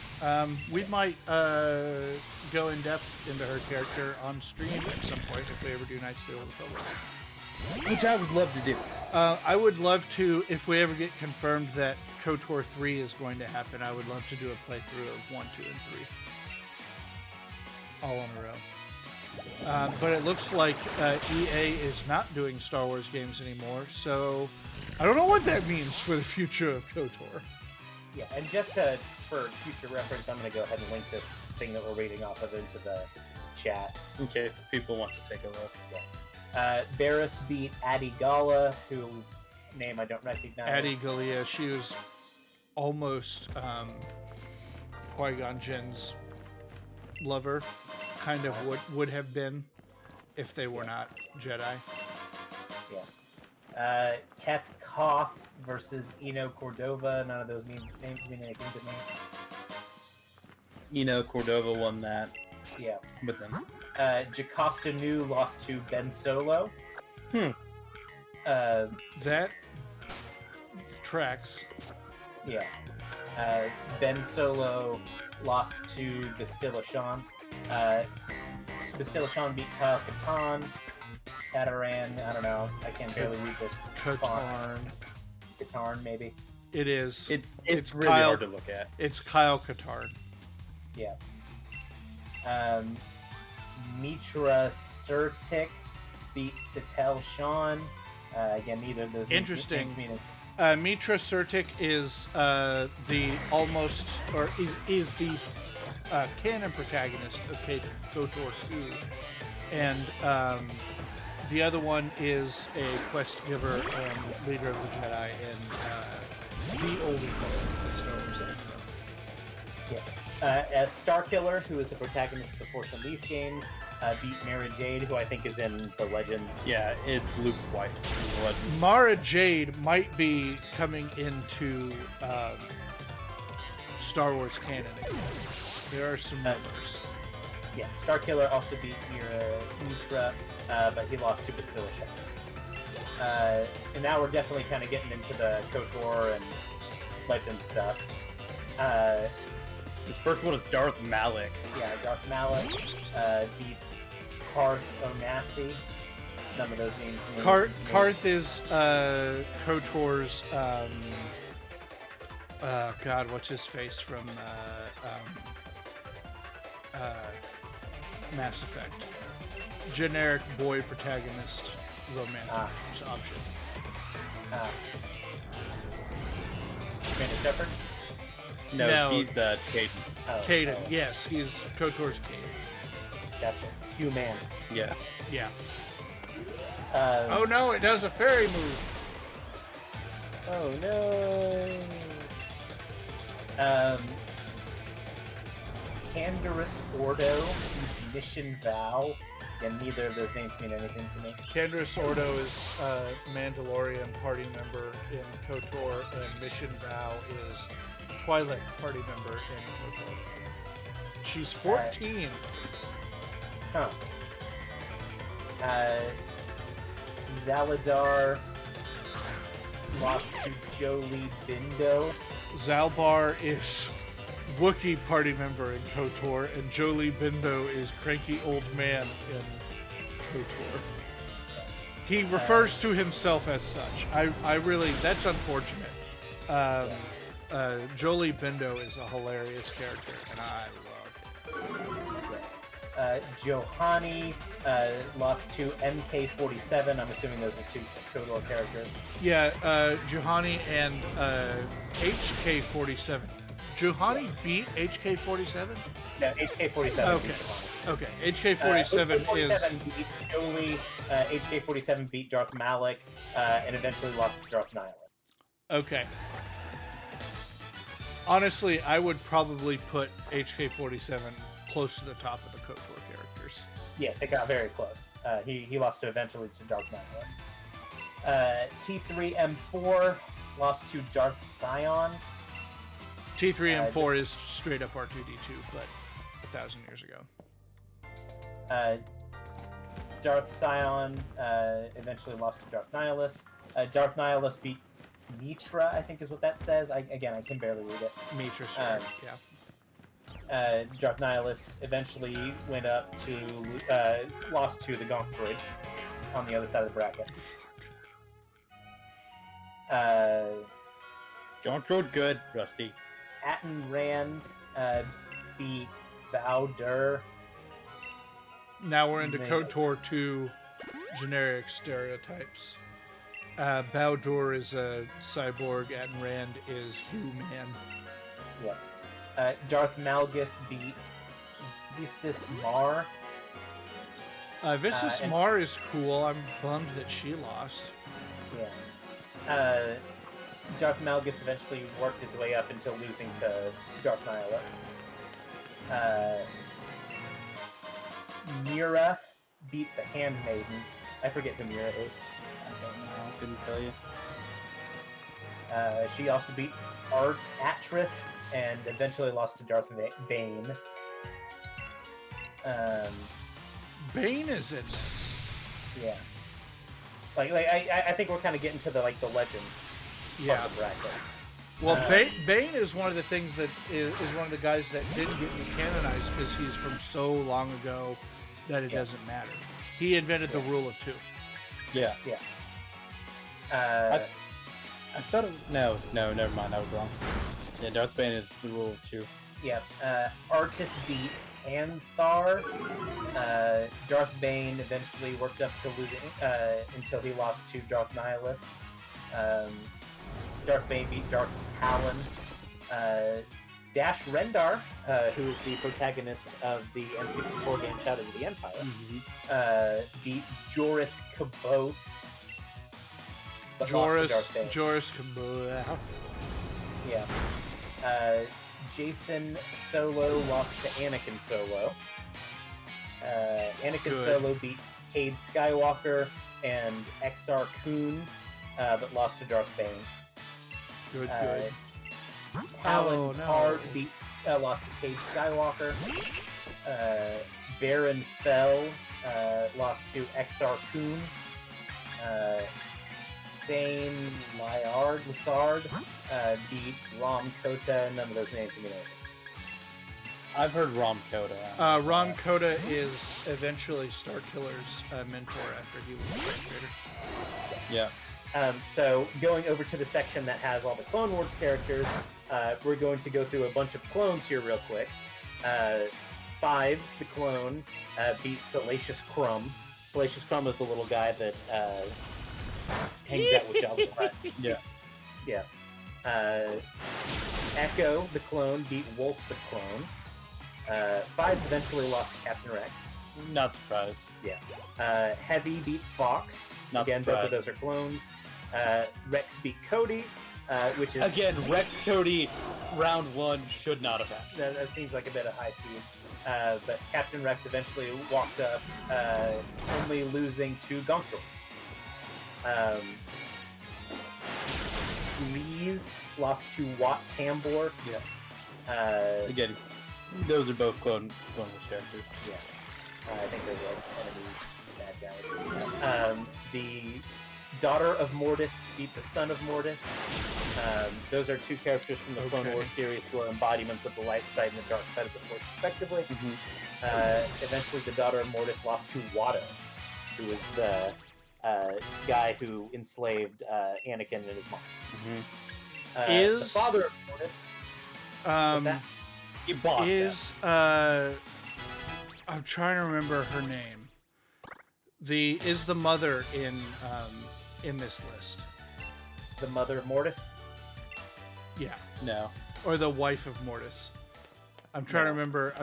We might go in depth into her character on stream at some point if we ever do Knights of the Old Republic. Which I would love to do. I would love to, if we ever get confirmed that KOTOR 3 is going to happen, I would love to do a playthrough of 1, 2, and 3. All in a row. But it looks like EA is not doing Star Wars games anymore, so I don't know what that means for the future of KOTOR. Yeah, and just for future reference, I'm going to go ahead and link this thing that we're reading off of into the chat. In case people want to take a look. Yeah. Barriss beat Adi Gala, who name I don't recognize. Adi Gallia, she was almost Qui-Gon Jinn's lover, kind of would have been if they were not Jedi. Yeah. Keth Koth versus Eno Cordova. None of those names mean anything to me. Eno Cordova won that. Yeah. With them. Jocasta Nu lost to Ben Solo. That tracks. Yeah. Ben Solo lost to Bastilla-Sean. Bastilla-Sean beat Kyle Katarn. Kataran, I don't know. I can barely read this. Katarn. Katarn, maybe. It is. It's really Kyle, hard to look at. It's Kyle Katarn. Yeah. Mitra Surtik beat Sitel Sean. Again, neither of those Interesting. names mean Mitra Surtik is the almost, or is the canon protagonist of KOTOR 2, and the other one is a quest giver and leader of the Jedi, and the older fellow. Yeah. Starkiller, who is the protagonist of the Force Unleashed games, beat Mara Jade, who I think is in the Legends. Yeah, it's Luke's wife in the Legends. Mara Jade might be coming into Star Wars canon again. There are some rumors. Yeah, Starkiller also beat Mitra, but he lost to Bastilla-Sean. And now we're definitely kind of getting into the KOTOR and Legends stuff. His first one is Darth Malak. Yeah, Darth Malak beats Karth Onasi. None of those names. Karth is KOTOR's. God, what's his face from Mass Effect? Generic boy protagonist romantic option. Commander Shepard? No, he's Caden. Caden, yes, he's KOTOR's Caden. Gotcha. Human. Yeah. Yeah. Oh no, it does a fairy move. Oh no. Canderous Ordo beats Mission Vow. And neither of those names mean anything to me. Canderous Ordo is a Mandalorian party member in KOTOR, and Mission Vow is Twilight party member in KOTOR. She's 14. Zaladar lost to Jolie Bindo. Zalbar is Wookiee party member in KOTOR, and Jolie Bindo is cranky old man in KOTOR. He refers to himself as such. I really, that's unfortunate. Jolie Bindo is a hilarious character, and I love it. Johani lost to MK47. I'm assuming those are two KOTOR characters. Yeah, Juhani and HK47. Juhani beat HK47? No, HK47. Okay. HK47 HK47 beat Jolie. HK47 beat Darth Malak, and eventually lost to Darth Nihilus. Okay. Honestly, I would probably put HK47 close to the top of the KOTOR characters. Yes, it got very close. He lost to eventually to Darth Nihilus. T3M4 lost to Darth Scion. T3M4 is straight up R2D2, but 1,000 years ago. Darth Scion eventually lost to Darth Nihilus. Darth Nihilus beat Mitra, I think is what that says. I can barely read it. Mitra, yeah. Darth Nihilus eventually went up to, lost to the Gonk Droid on the other side of the bracket. Gonk Droid good, Rusty. Atten Rand beat Bowder. Now we're into KOTOR 2 generic stereotypes. Bowdur is a cyborg, Atten Rand is human. Yeah. Darth Malgus beat Visas Mar. Visas Mar is cool. I'm bummed that she lost. Yeah. Darth Malgus eventually worked his way up until losing to Darth Nihilus. Mira beat the Handmaiden. I forget who Mira is. I don't know. Couldn't tell you. She also beat Atris and eventually lost to Darth Bane. Bane is in this. Yeah. I think we're kind of getting to the legends. Yeah. Of the bracket. Well, Bane is one of the things that is one of the guys that didn't get canonized because he's from so long ago that it doesn't matter. He invented the rule of two. Yeah. Yeah. I thought it, no, never mind. I was wrong. Yeah, Darth Bane is the rule of two. Yeah. Artis beat Anthar. Darth Bane eventually worked up to losing until he lost to Darth Nihilus. Darth Bane beat Darth Talon. Dash Rendar, who is the protagonist of the N64 game Shadows of the Empire, beat Joris Kaboth. Joris Kaboth. Yeah. Jason Solo lost to Anakin Solo. Anakin Solo beat Cade Skywalker and Exar Kun, but lost to Darth Bane. Good. Talon Card beat lost to Cade Skywalker. Baron Fell lost to Exar Kun. Zane Lassard beat Rom Kota. None of those names mean anything. I've heard Rom Kota. Rom Kota is eventually Starkiller's mentor after he was a creator. Yeah. So going over to the section that has all the Clone Wars characters, we're going to go through a bunch of clones here real quick. Fives, the clone, beat Salacious Crumb. Salacious Crumb is the little guy that hangs out with Jabba the Hutt. Yeah. Echo, the clone, beat Wolf, the clone. Fives eventually lost to Captain Rex. Not surprised. Yeah. Heavy beat Fox. Not Again, surprised. both of those are clones. Rex beat Cody, which is... Again, Rex Cody, round one, should not have happened. That seems like a bit of high seed. But Captain Rex eventually walked up, only losing to Gonkel. Lees lost to Wat Tambor. Yeah. Again, those are both Clone Wars characters. Yeah. I think they're enemy bad guys. The daughter of Mortis beat the son of Mortis. Those are two characters from the Clone Wars series who are embodiments of the light side and the dark side of the Force, respectively. Eventually, the daughter of Mortis lost to Watto, who was the guy who enslaved Anakin and his mom. The father of Mortis. He bought I'm trying to remember her name. Is the mother in this list? The mother of Mortis? Yeah. No. Or the wife of Mortis. I'm trying to remember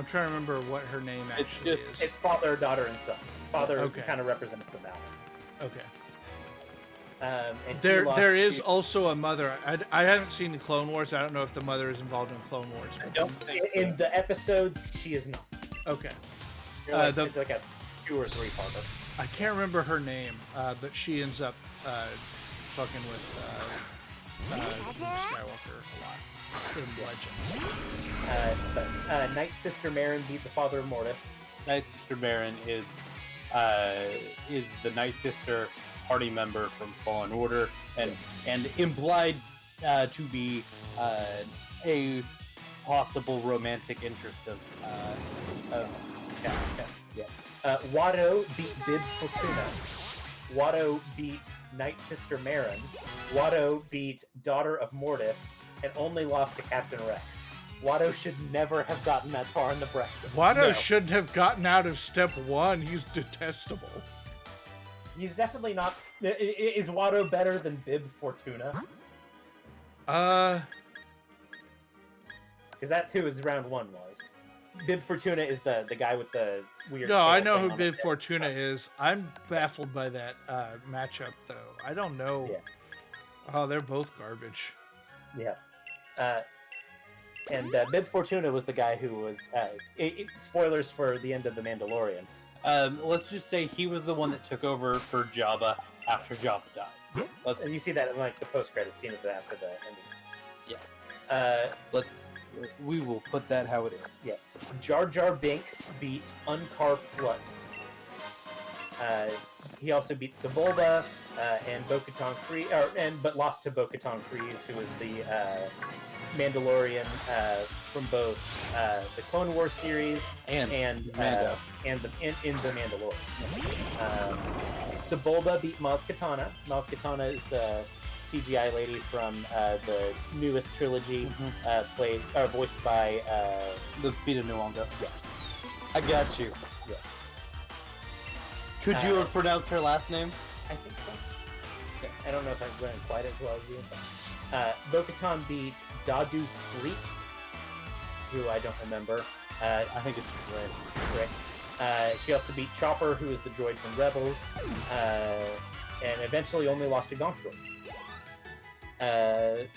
what her name actually is. It's father, daughter, and son. Father kind of represents the balance. Okay. And there is also a mother. I haven't seen the Clone Wars. I don't know if the mother is involved in Clone Wars. I don't think in the episodes she is not. Okay. It's like a 2 or 3 parter. I can't remember her name, but she ends up fucking with Luke Skywalker a lot in Legends. Night Sister Marin beat the father of Mortis. Night Sister Marin is the Night Sister party member from Fallen Order, and implied to be a possible romantic interest of Watto beat Bib Fortuna. Watto beat Night Sister Marin. Watto beat Daughter of Mortis, and only lost to Captain Rex. Watto should never have gotten that far in the bracket. Watto shouldn't have gotten out of step 1. He's detestable. He's definitely not. Is Watto better than Bib Fortuna? Because that too is round 1 was. Bib Fortuna is the guy with the weird. No, I know who Bib Fortuna is. I'm baffled by that matchup, though. I don't know. Yeah. Oh, they're both garbage. Yeah. And Bib Fortuna was the guy who was. Spoilers for the end of The Mandalorian. Let's just say he was the one that took over for Jabba after Jabba died. And you see that in like the post-credit scene of that after the ending. Yes. We will put that how it is. Yeah. Jar Jar Binks beat Unkar Plut. He also beat Sebulba and Bo-Katan Kryze, but lost to Bo-Katan Kryze, who was the Mandalorian from both the Clone Wars series And Mando. And in the Mandalorian. Sebulba beat Maz Kanata. Maz Kanata is the CGI lady from the newest trilogy, voiced by Lupita Nyong'o. Yeah. I got you. Yeah. Could you pronounce her last name? I think so. Okay. I don't know if I'm going quite as well as you. Bo-Katan beat Dadu Fleet, who I don't remember. I think it's Rick. She also beat Chopper, who is the droid from Rebels, and eventually only lost to Gonk Droid.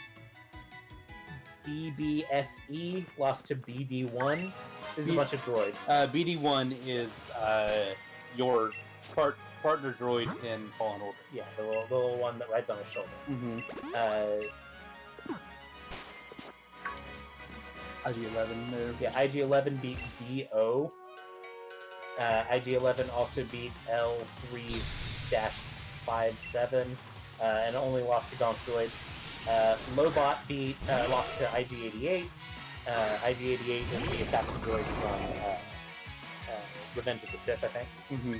BBSE lost to BD1. This is a bunch of droids. BD1 is your partner droid in Fallen Order. Yeah, the little one that rides on his shoulder. Mm-hmm. IG-11 there. Yeah, IG-11 beat DO. IG-11 also beat L3-57 and only lost to Gonk Droid. Lobot lost to IG-88. IG-88 is the assassin droid from Revenge of the Sith, I think. Mm-hmm.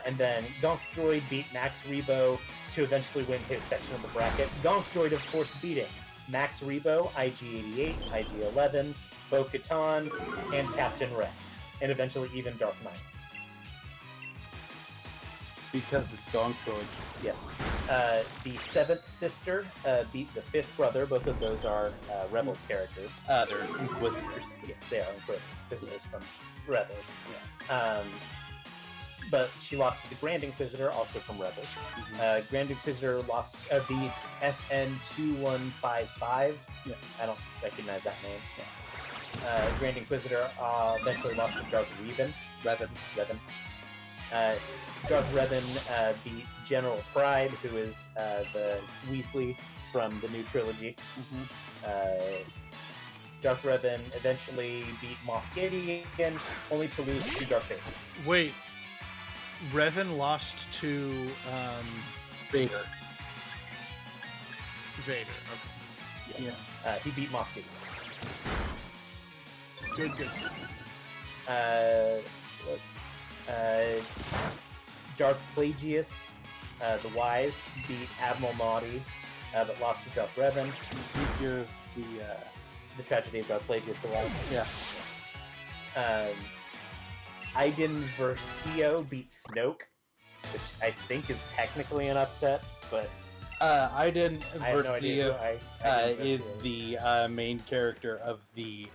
And then Gonk Droid beat Max Rebo to eventually win his section of the bracket. Gonk Droid, of course, beating Max Rebo, IG-88, IG-11, Bo-Katan, and Captain Rex, and eventually even Darth Nihilus. Because it's Gonk Droid. Yes. The seventh sister beat the fifth brother. Both of those are Rebels characters. They're Inquisitors. Yes, they are Inquisitors from Rebels. Yeah. But she lost to the Grand Inquisitor, also from Rebels. Mm-hmm. Grand Inquisitor beat FN2155. Yeah. I don't recognize that name. Yeah. Grand Inquisitor eventually lost to Darth Revan. Darth Revan beat General Pride, who is the Weasley from the new trilogy. Mm-hmm. Darth Revan eventually beat Moff Gideon, only to lose to Darth Vader. Wait, Revan lost to Vader. Vader. Okay. Yeah. He beat Moff Gideon. Good. Darth Plagueis, the Wise, beat Admiral Mahdi, but lost to Darth Revan. You're The Tragedy of Darth Plagueis, the Wise. Yeah. Iden Versio beat Snoke, which I think is technically an upset, but Iden I have no idea. Versio is the main character of the.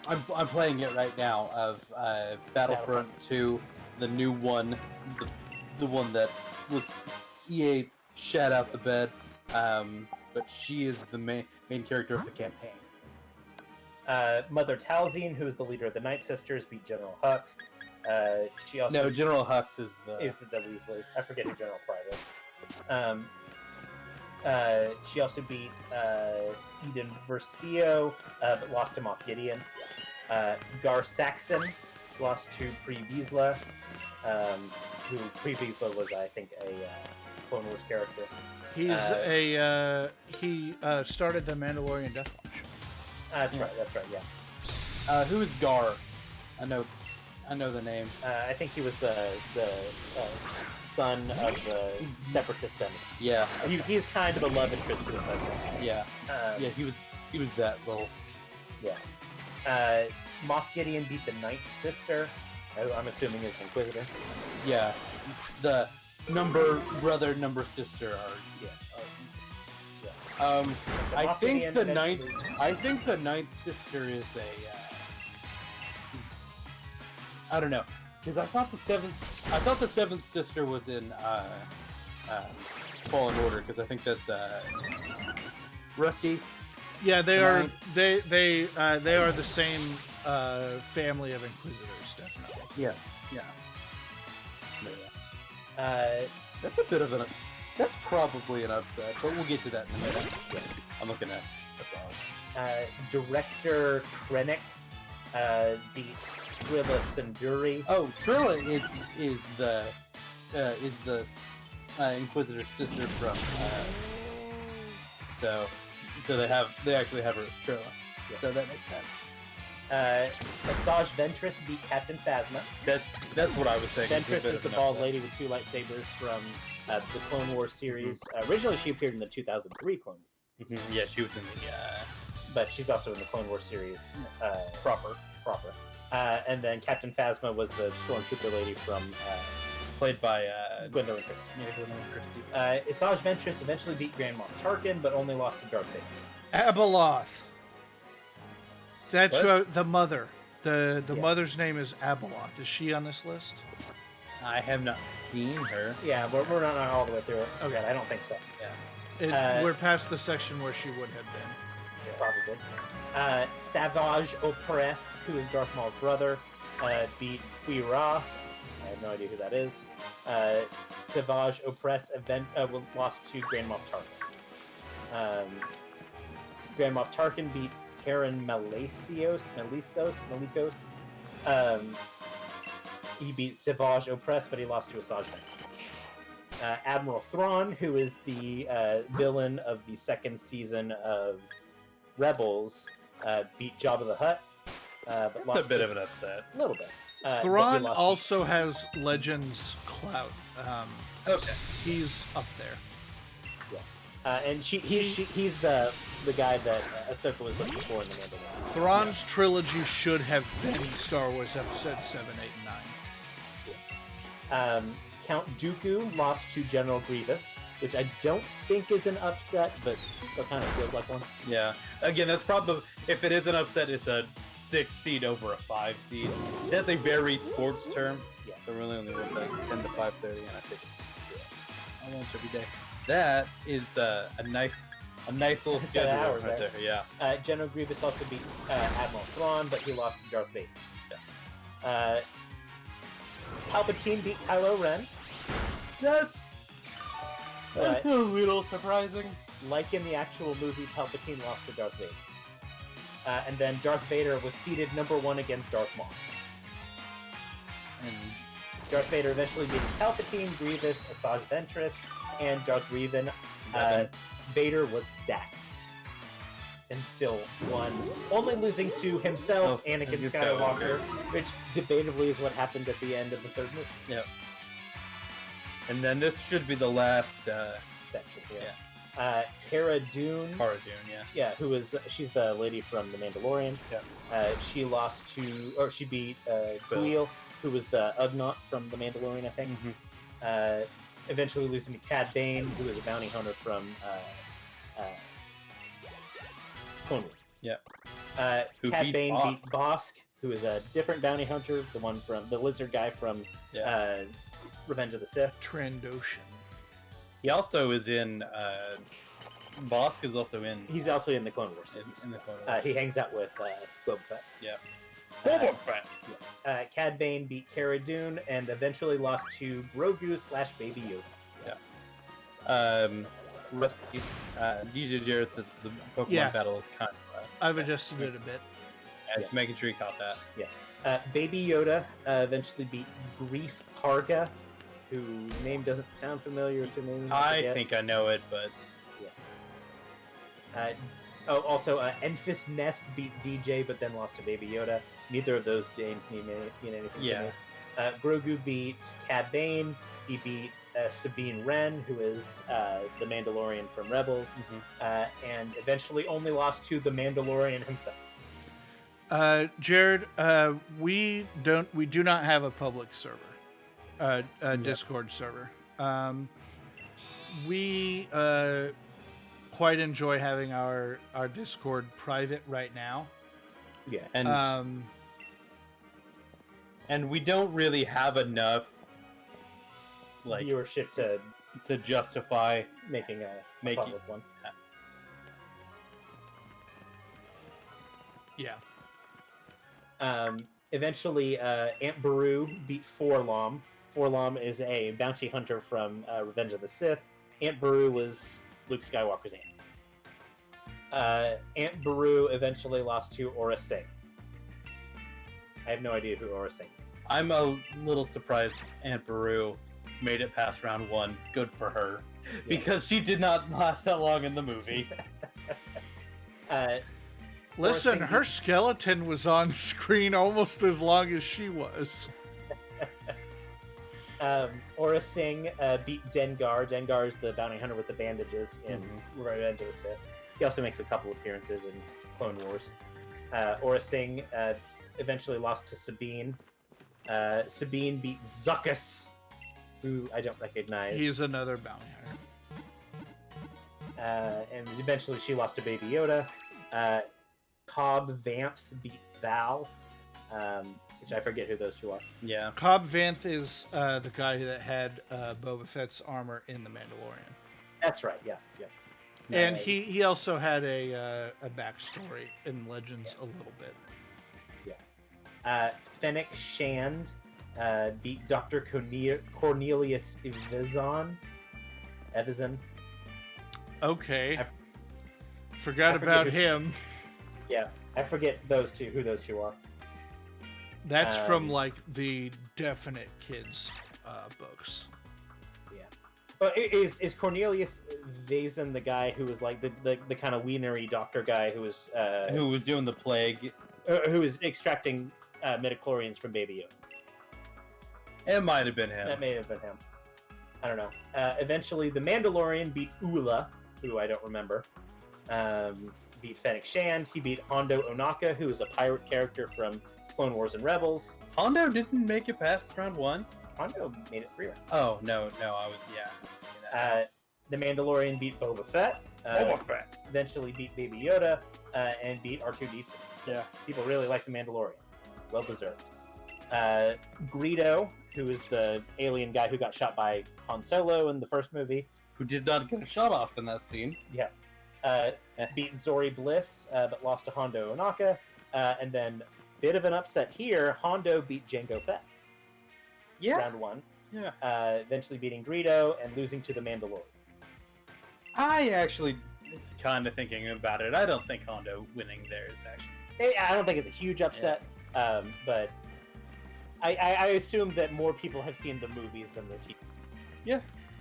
I'm playing it right now of Battlefront 2, the new one, the one that was EA shat out the bed. But she is the main character of the campaign. Mother Talzine, who is the leader of the Night Sisters, beat General Hux. She also No, General Hux is the Weasley. I forget who General Pride is. She also beat Eden Versio, but lost to Moff Gideon. Gar Saxon lost to Pre Vizsla, who Pre Vizsla was, I think, a Clone Wars character. He's he started the Mandalorian Death Watch. That's right. Yeah. who is Gar? I know the name. I think he was the son of the Separatist senator. Yeah. He's kind of a love interest for the senator. Yeah. Yeah, he was that little. Yeah. Moff Gideon beat the Ninth Sister, who I'm assuming is Inquisitor. Yeah. The brother, sister are So I Moff think Gideon the eventually- ninth ninth sister is a I don't know, because I thought the seventh sister was in Fallen Order, because I think that's Rusty. Yeah, they Am are. I- They are the same family of Inquisitors, definitely. Yeah. That's a bit of an. That's probably an upset, but we'll get to that in a minute. I'm looking at. That's all. Director Krennic beat Trilla Senduri. Oh, Trilla is the Inquisitor's sister from. So they actually have her as Trilla. Yeah. So that makes sense. Asajj Ventress beat Captain Phasma. That's what I was thinking. Ventress is the bald lady with 2 lightsabers from the Clone Wars series. Originally, she appeared in the 2003 Clone Wars. Yeah, she was in the. But she's also in the Clone Wars series Proper. and then Captain Phasma was the Stormtrooper lady from Played by Gwendolyn Christie. Yeah, Gwendolyn Christie. Asajj Ventress eventually beat Grand Moff Tarkin, but only lost to Darth Vader. Abeloth. That's What? the mother. The Yeah. mother's name is Abeloth. Is she on this list? I have not seen her. Yeah, we're not all the way through it. Okay, I don't think so. Yeah. We're past the section where she would have been. Probably. Savage Opress, who is Darth Maul's brother, beat Quira. I have no idea who that is. Savage Opress lost to Grand Moff Tarkin. Grand Moff Tarkin beat Karen Malicos. He beat Savage Opress, but he lost to Asajj Ventress. Admiral Thrawn, who is the villain of the 2nd season of Rebels, beat Jabba the Hutt. But That's lost a bit to- of an upset. a little bit. But he Thrawn lost also has Legends clout. Okay. He's up there. and he's the guy that Ahsoka was looking for in the Mandalorian. Thrawn's trilogy should have been Star Wars Episode 7, 8, and 9. Count Dooku lost to General Grievous, which I don't think is an upset, but still kind of feels like one. Yeah. Again, that's probably if it is an upset, it's a 6 seed over a 5 seed. That's a very sports term. Yeah. So really only with like 10 to 5:30, and I think almost every day. That is a nice little Set schedule hours, right right? there. Yeah. General Grievous also beat Admiral Thrawn, but he lost to Darth Vader. Palpatine beat Kylo Ren. That's But a little surprising. like in the actual movie, Palpatine lost to Darth Vader. And then Darth Vader was seated number 1 against Darth Maul. And Darth Vader eventually beat Palpatine, Grievous, Asajj Ventress, and Darth Revan. Vader was stacked and still won, only losing to himself, Oh, Anakin Anakin Skywalker, which debatably is what happened at the end of the 3rd movie Yep. And then this should be the last section. Cara Dune. Cara Dune, yeah. Yeah, she's the lady from The Mandalorian. Yeah. She lost to, or she beat Kuiil, who was the Ugnaught from The Mandalorian, I think. Eventually losing to Cad Bane, who is a bounty hunter from Clone Wars. Yeah. Cad beat Bane Bossk. beat Bossk, who is a different bounty hunter, the one from the lizard guy from Revenge of the Sith. Trandoshan. He also is in. Bossk is also in. He's also in the Clone Wars series. in the Clone Wars. He hangs out with Boba Fett. Yeah. Boba Fett. Yes. Cad Bane beat Cara Dune and eventually lost to Grogu/Baby Yoda. Rusty. DJ Jarrett says the Pokemon Yeah. battle is kind of. I've adjusted it a bit. Just making sure you caught that. Yes. Baby Yoda eventually beat Grief Karga, whose name doesn't sound familiar to me. I forget. think I know it, but Also, Enfys Nest beat DJ, but then lost to Baby Yoda. Neither of those James mean anything to me. Grogu beat Cad Bane. He beat Sabine Wren, who is the Mandalorian from Rebels, and eventually only lost to the Mandalorian himself. Jared, we do not have a public server, Discord server. We quite enjoy having our Discord private right now. Yeah. And we don't really have enough Viewership to justify making a Make public one. Yeah. Eventually, Aunt Beru beat Forlom. Forlom is a bounty hunter from Revenge of the Sith. Aunt Beru was Luke Skywalker's aunt. Aunt Beru eventually lost to Aura Singh. I have no idea who Aura Singh. I'm a little surprised Aunt Beru made it past round 1. Good for her, because she did not last that long in the movie. Listen, Singh her skeleton was on screen almost as long as she was. Aura Singh beat Dengar. Dengar is the bounty hunter with the bandages in Revenge of the Sith. He also makes a couple appearances in Clone Wars. Aura Singh eventually lost to Sabine. Sabine beat Zuckuss, who I don't recognize. He's another bounty hunter. And eventually she lost to Baby Yoda. Cobb Vanth beat Val, which I forget who those two are. Yeah. Cobb Vanth is the guy that had Boba Fett's armor in The Mandalorian. That's right, yeah. And he also had a backstory in Legends a little bit. Fennec Shand beat Dr. Cornelius Evazan. Okay. I Forgot forget about who- him. Yeah, I forget who those two are. That's from like the Definite Kids books. But is Cornelius Evazan the guy who was like the kind of wienery doctor guy who was doing the plague? who was extracting midichlorians from Baby Yoda? It might have been him. That may have been him. I don't know. Eventually, the Mandalorian beat Ula, who I don't remember. Beat Fennec Shand. He beat Hondo Onaka, who is a pirate character from Clone Wars and Rebels. Hondo didn't make it past round 1. Hondo made it 3 rounds. Oh no, I was The Mandalorian beat Boba Fett. Boba Fett. Eventually beat Baby Yoda and beat R2-D2. Yeah. People really like the Mandalorian. Well deserved. Greedo, who is the alien guy who got shot by Han Solo in the first movie. Who did not get a shot off in that scene? Yeah. Beat Zori Bliss, but lost to Hondo Onaka. And then, bit of an upset here, Hondo beat Jango Fett. Yeah. Round 1. Yeah. Eventually beating Greedo and losing to the Mandalorian. I actually, kind of thinking about it, I don't think Hondo winning there is actually. I don't think it's a huge upset, but I assume that more people have seen the movies than this. Yeah.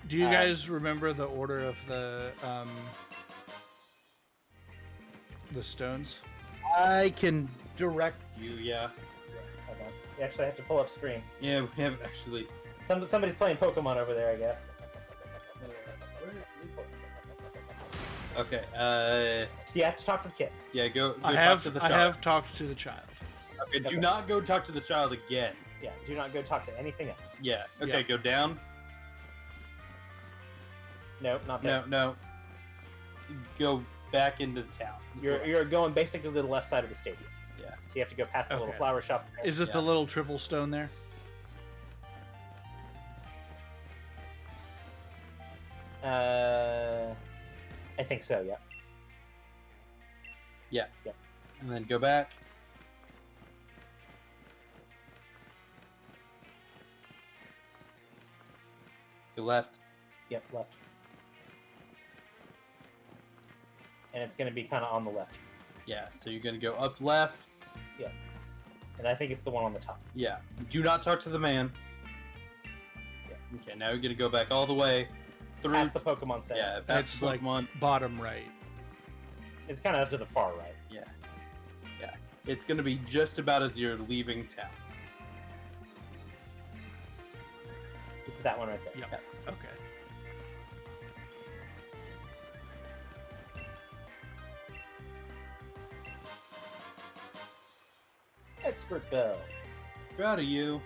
Do you guys remember the order of the stones? I can direct you, yeah. Hold on. You actually have to pull up screen. Yeah, we haven't actually. Somebody's playing Pokemon over there, I guess. Okay, You have to talk to the kid. yeah, go I talk to the child. have talked to the child. Okay, do Okay. not go talk to the child again. Yeah, do not go talk to anything else. Yeah, okay, Yeah. go down. No, not there. No. Go back into town. You're going basically to the left side of the stadium. Yeah. So you have to go past the little Okay. flower shop. Is it the little triple stone there? I think so, yeah. Yeah. Yep. And then go back. Go left. Yep, left. And it's going to be kind of on the left. Yeah, so you're gonna go up left. And I think it's the one on the top. Yeah. Do not talk to the man. Yeah. Okay, now you're gonna go back all the way through. Past the Pokemon Center. Yeah, past It's the like Pokemon. bottom right. It's kind of up to the far right. Yeah. It's gonna be just about as you're leaving town. It's that one right there. Yep. Okay. Expert Bell. Proud of you.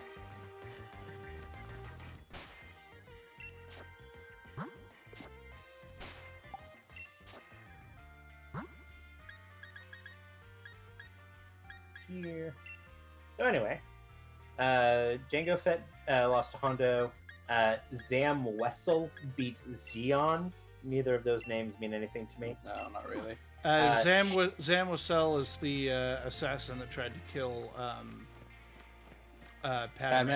Here. So anyway, Jango Fett lost to Hondo. Zam Wessel beat Zeon. Neither of those names mean anything to me. No, not really. Zam Wessel is the assassin that tried to kill Padme.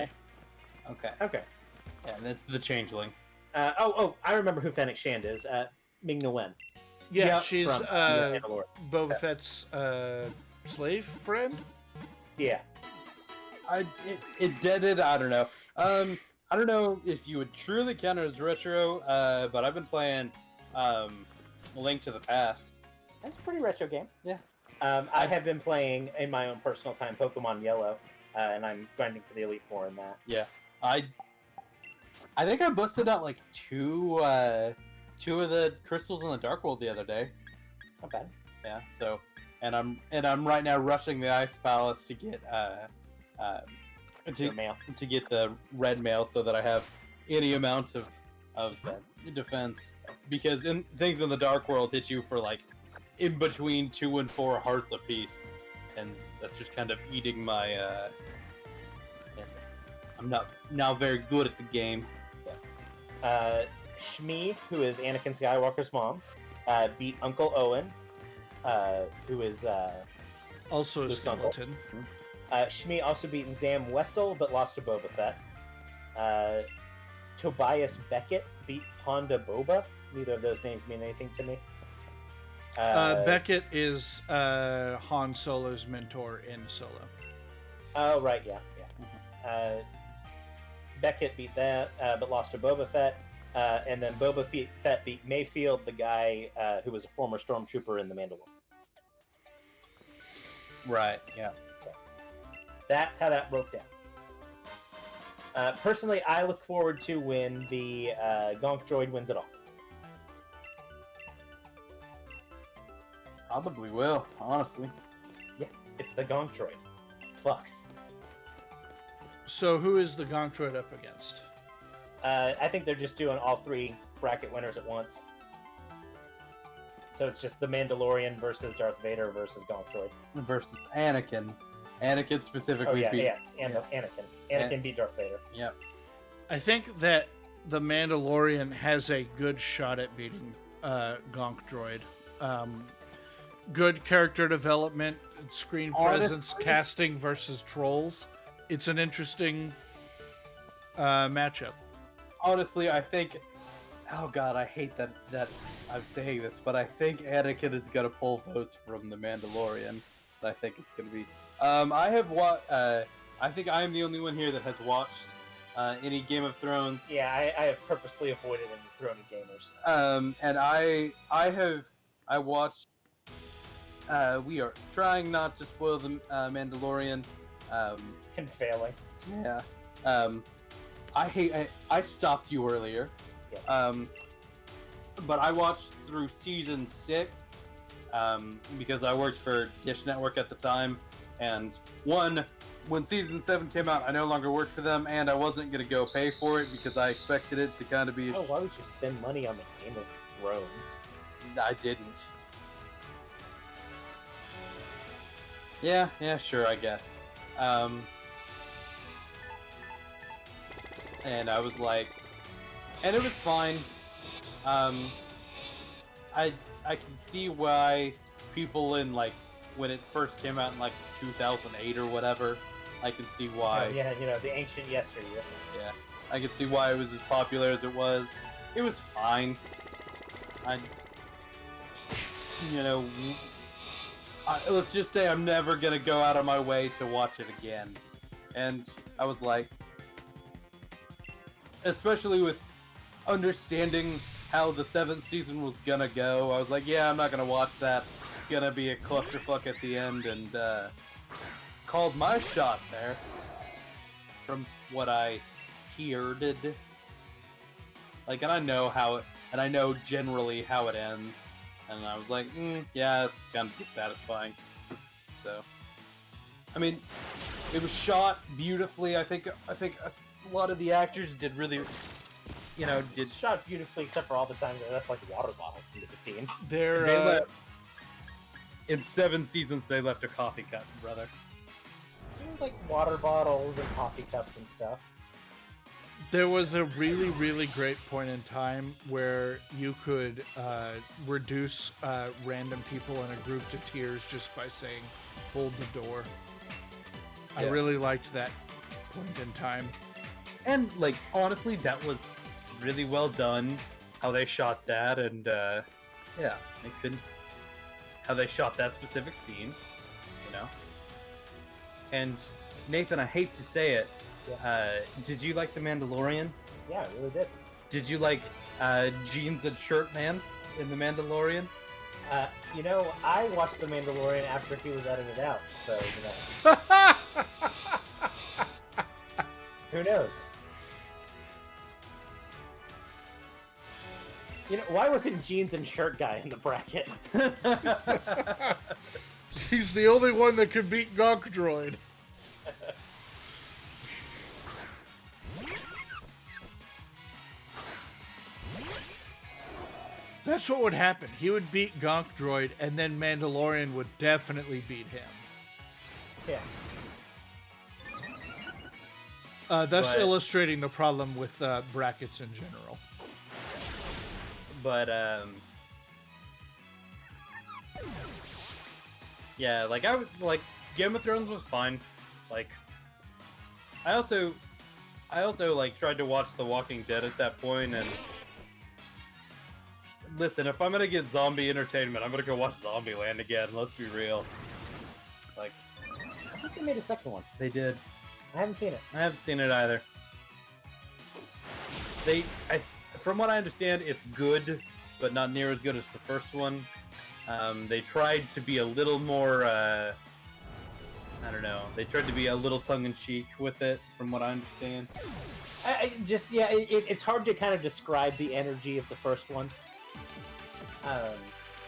Okay. Okay. Yeah, that's the changeling. I remember who Fennec Shand is. Ming Na Wen. Yeah, Yeah, she's from Mandalorian. Boba Fett's slave friend. Yeah. it did. I don't know. I don't know if you would truly count it as retro. But I've been playing Link to the Past. That's a pretty retro game. Yeah. I have been playing in my own personal time Pokemon Yellow, and I'm grinding for the Elite Four in that. Yeah. I think I busted out like two of the crystals in the Dark World the other day. Not bad. Yeah. So, and I'm right now rushing the Ice Palace to get Mail. to get the red mail so that I have any amount of defense. Because things in the Dark World hit you for like in between 2 and 4 hearts apiece, and that's just kind of eating my. I'm not now very good at the game. Shmi, who is Anakin Skywalker's mom, beat Uncle Owen, who is Also a Luke's skeleton. Shmi also beat Zam Wessel, but lost to Boba Fett. Tobias Beckett beat Ponda Boba. Neither of those names mean anything to me. Beckett is Han Solo's mentor in Solo. Oh, right, yeah. Beckett beat that, but lost to Boba Fett. And then Boba Fett beat Mayfield, the guy who was a former stormtrooper in The Mandalorian. Right. Yeah. So that's how that broke down. Personally, I look forward to when the Gonk Droid wins it all. Probably will, honestly. Yeah, it's the Gonk Droid. Fucks. So who is the Gonk Droid up against? I think they're just doing all 3 bracket winners at once. So it's just the Mandalorian versus Darth Vader versus Gonk Droid. Versus Anakin. Anakin specifically beat. Anakin. Anakin beat Darth Vader. Yep. I think that the Mandalorian has a good shot at beating Gonk Droid. Good character development, screen presence, casting versus trolls. It's an interesting matchup. Honestly, I think. Oh God, I hate that I'm saying this, but I think Anakin is gonna pull votes from the Mandalorian. I think it's gonna be. I think I am the only one here that has watched any Game of Thrones. Yeah, I have purposely avoided any Throny gamers. And I watched. We are trying not to spoil the Mandalorian. And failing. Yeah. I stopped you earlier. Yeah. But I watched through season 6 because I worked for Dish Network at the time, and when season 7 came out, I no longer worked for them, and I wasn't gonna go pay for it because I expected it to kind of be. Why would you spend money on the Game of Thrones? I didn't. Yeah, sure, I guess. And I was like, and it was fine. I can see why people in like when it first came out in like 2008 or whatever. I can see why. Oh, yeah, the ancient yesteryear. Yeah, I can see why it was as popular as it was. It was fine. Let's just say I'm never gonna go out of my way to watch it again. And I was like, especially with understanding how the 7th season was gonna go, I was like, yeah, I'm not gonna watch that. It's gonna be a clusterfuck at the end, and called my shot there. From what I heard. Like, and I know generally how it ends. And I was like, yeah, it's kind of dissatisfying. So, I mean, it was shot beautifully. I think a lot of the actors did really, did Shot beautifully, except for all the times they left like water bottles into the scene. In 7 seasons, they left a coffee cup, brother. Like water bottles and coffee cups and stuff. There was a really, really great point in time where you could reduce random people in a group to tears just by saying, hold the door. Yeah. I really liked that point in time. And, like, honestly, that was really well done, how they shot that, and, how they shot that specific scene, And Nathan, I hate to say it. Yeah. Did you like The Mandalorian? Yeah, I really did. Did you like Jeans and Shirt Man in The Mandalorian? I watched The Mandalorian after he was edited out, so who knows? Why wasn't Jeans and Shirt Guy in the bracket? He's the only one that could beat Gonk Droid. That's what would happen. He would beat Gonk Droid, and then Mandalorian would definitely beat him. Yeah. Thus But- illustrating the problem with brackets in general. But yeah, like I was like Game of Thrones was fine. Like I also like tried to watch The Walking Dead at that point, and listen, if I'm gonna get zombie entertainment, I'm gonna go watch Zombieland again. Let's be real. Like I think they made a second one. they did. I haven't seen it. I haven't seen it either. From what I understand, it's good, but not near as good as the first one. They tried to be a little more, I don't know. They tried to be a little tongue-in-cheek with it, from what I understand. It's hard to kind of describe the energy of the first one.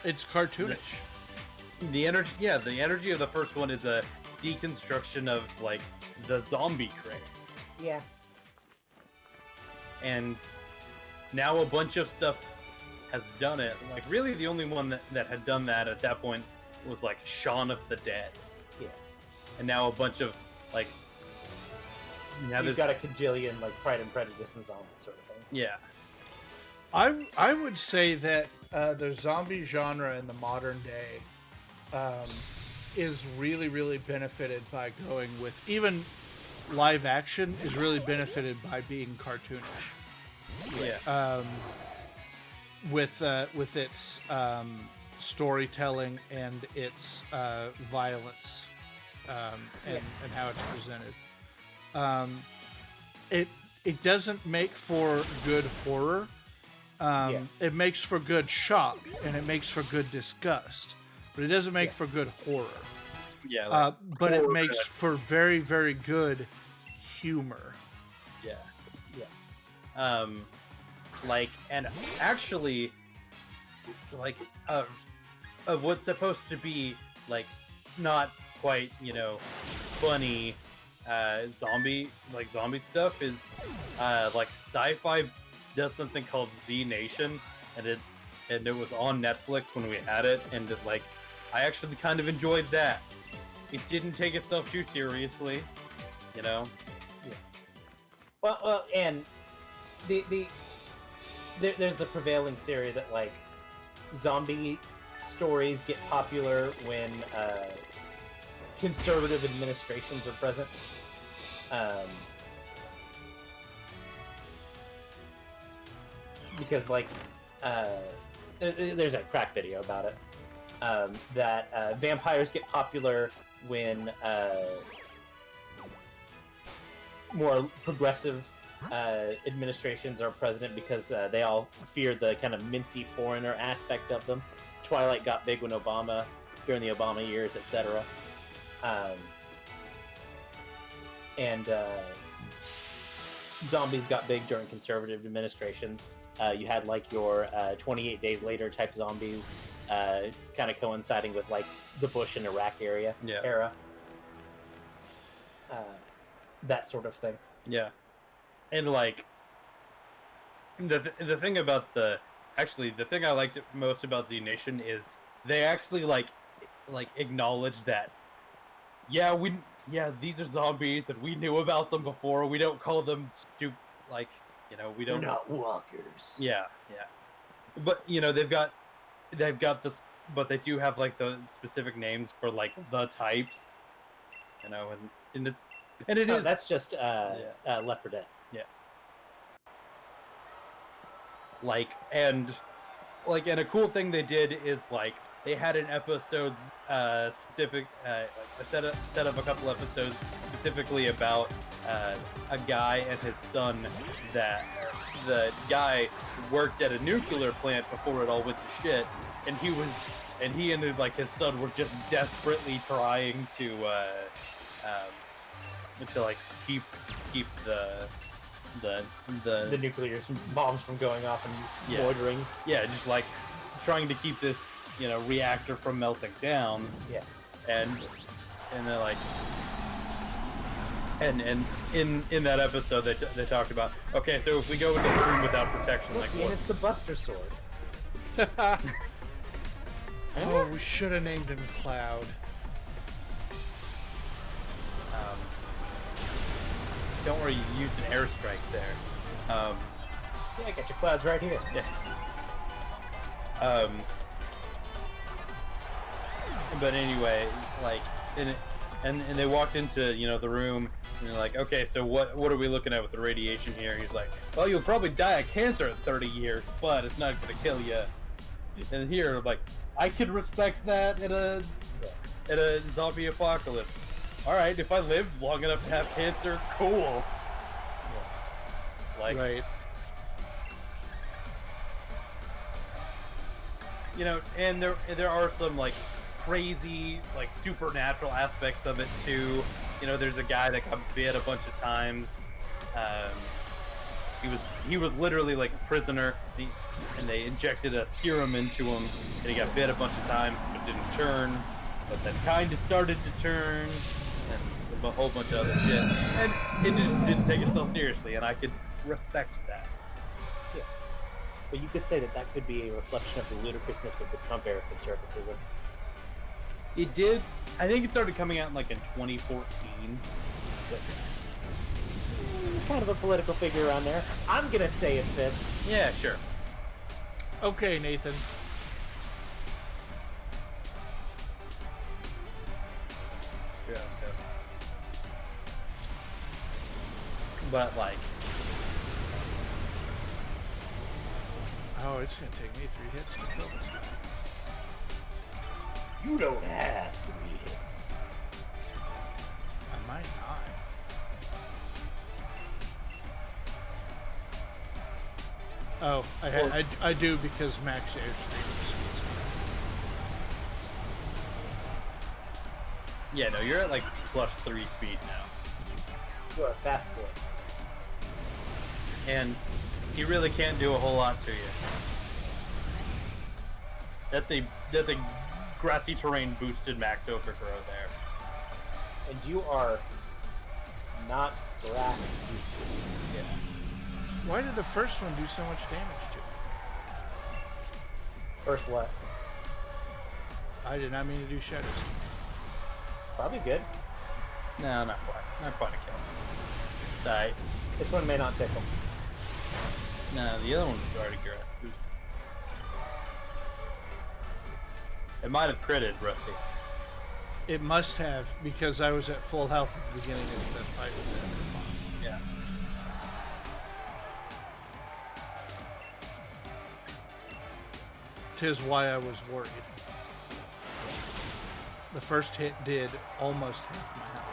It's cartoonish. The energy of the first one is a deconstruction of like the zombie craze, Yeah. and now a bunch of stuff has done it. Like really, the only one that had done that at that point was like Shaun of the Dead. Yeah. And now a bunch of like You've got a cajillion like Pride and Prejudice and zombie sort of things. yeah. I would say that the zombie genre in the modern day is really, really benefited by going with even live action is really benefited by being cartoonish. Yeah. With its storytelling and its violence and how it's presented. It doesn't make for good horror. It makes for good shock and it makes for good disgust, but it doesn't make for good horror. Yeah. Like, but it horror, makes for very, very good humor. yeah. Yeah. Like, and actually, like, of what's supposed to be like not quite, funny zombie stuff is like sci-fi does something called Z Nation, and it was on Netflix when we had it, and like I actually kind of enjoyed that. It didn't take itself too seriously, Yeah. Well, and there's the prevailing theory that like zombie stories get popular when conservative administrations are present. Because like there's a crack video about it that vampires get popular when more progressive administrations are president because they all fear the kind of mincy foreigner aspect of them. Twilight got big when Obama, during the Obama years, etc. And zombies got big during conservative administrations. You had like your 28 Days Later type zombies, kind of coinciding with like the Bush and Iraq era. That sort of thing. Yeah. And like the thing about the thing I liked most about Z Nation is they actually like acknowledge that these are zombies and we knew about them before. We don't call them stupid, like, we don't. They're not walkers. Yeah. But they've got this, but they do have like the specific names for like the types, and it is. That's just Left 4 Dead. Yeah. and a cool thing they did is like they had an episode specific, like a set of a couple episodes specifically about a guy and his son. That the guy worked at a nuclear plant before it all went to shit, and he and his son were just desperately trying to like keep The nuclear bombs from going off and loitering. Yeah, just like trying to keep this reactor from melting down. Yeah. And they're like, and in that episode they talked about, okay, so if we go into the room without protection, like and what? it's the Buster Sword. Oh, we should have named him Cloud. Don't worry, you used an airstrike there. Yeah, I got your clouds right here. Yeah. But anyway, like, and they walked into the room, and they're like, okay, so what are we looking at with the radiation here? And he's like, well, you'll probably die of cancer in 30 years, but it's not gonna kill you. And here, like, I could respect that in a zombie apocalypse. All right, if I live long enough to have cancer, cool. Like, Right. And there are some like crazy like supernatural aspects of it too. There's a guy that got bit a bunch of times. He was literally like a prisoner, and they injected a serum into him, and he got bit a bunch of times, but didn't turn. But then kind of started to turn, and a whole bunch of other shit. And it just didn't take itself seriously, and I could respect that. Yeah. But you could say that could be a reflection of the ludicrousness of the Trump era conservatism. It did. I think it started coming out in 2014. But He's kind of a political figure around there. I'm gonna say it fits. yeah, sure. Okay, Nathan. Yeah, it does. But like, Oh, it's gonna take me 3 hits to kill this guy. You don't have 3 hits. I might not. Oh, I do because max airstream speed's yeah, no, you're at like +3 speed now, You're a fast boy. and he really can't do a whole lot to you. That's a grassy terrain boosted max overthrow there. And you are not grass. Yeah. Why did the first one do so much damage to me? First what? I did not mean to do Shadow Stone. Probably good. No, not quite. Not quite a kill. Alright. This one may not tickle. No, the other one was already grass boosted. It might have critted, Rusty. It must have, because I was at full health at the beginning of the fight with the boss. Yeah. Tis why I was worried. The first hit did almost half my health.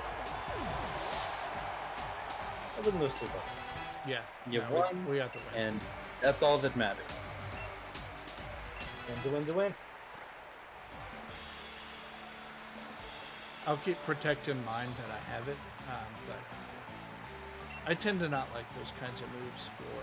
I wouldn't lose too much. Yeah. You no, won, we got the win. and that's all that matters. Win's a win. I'll keep Protect in mind that I have it, but I tend to not like those kinds of moves for...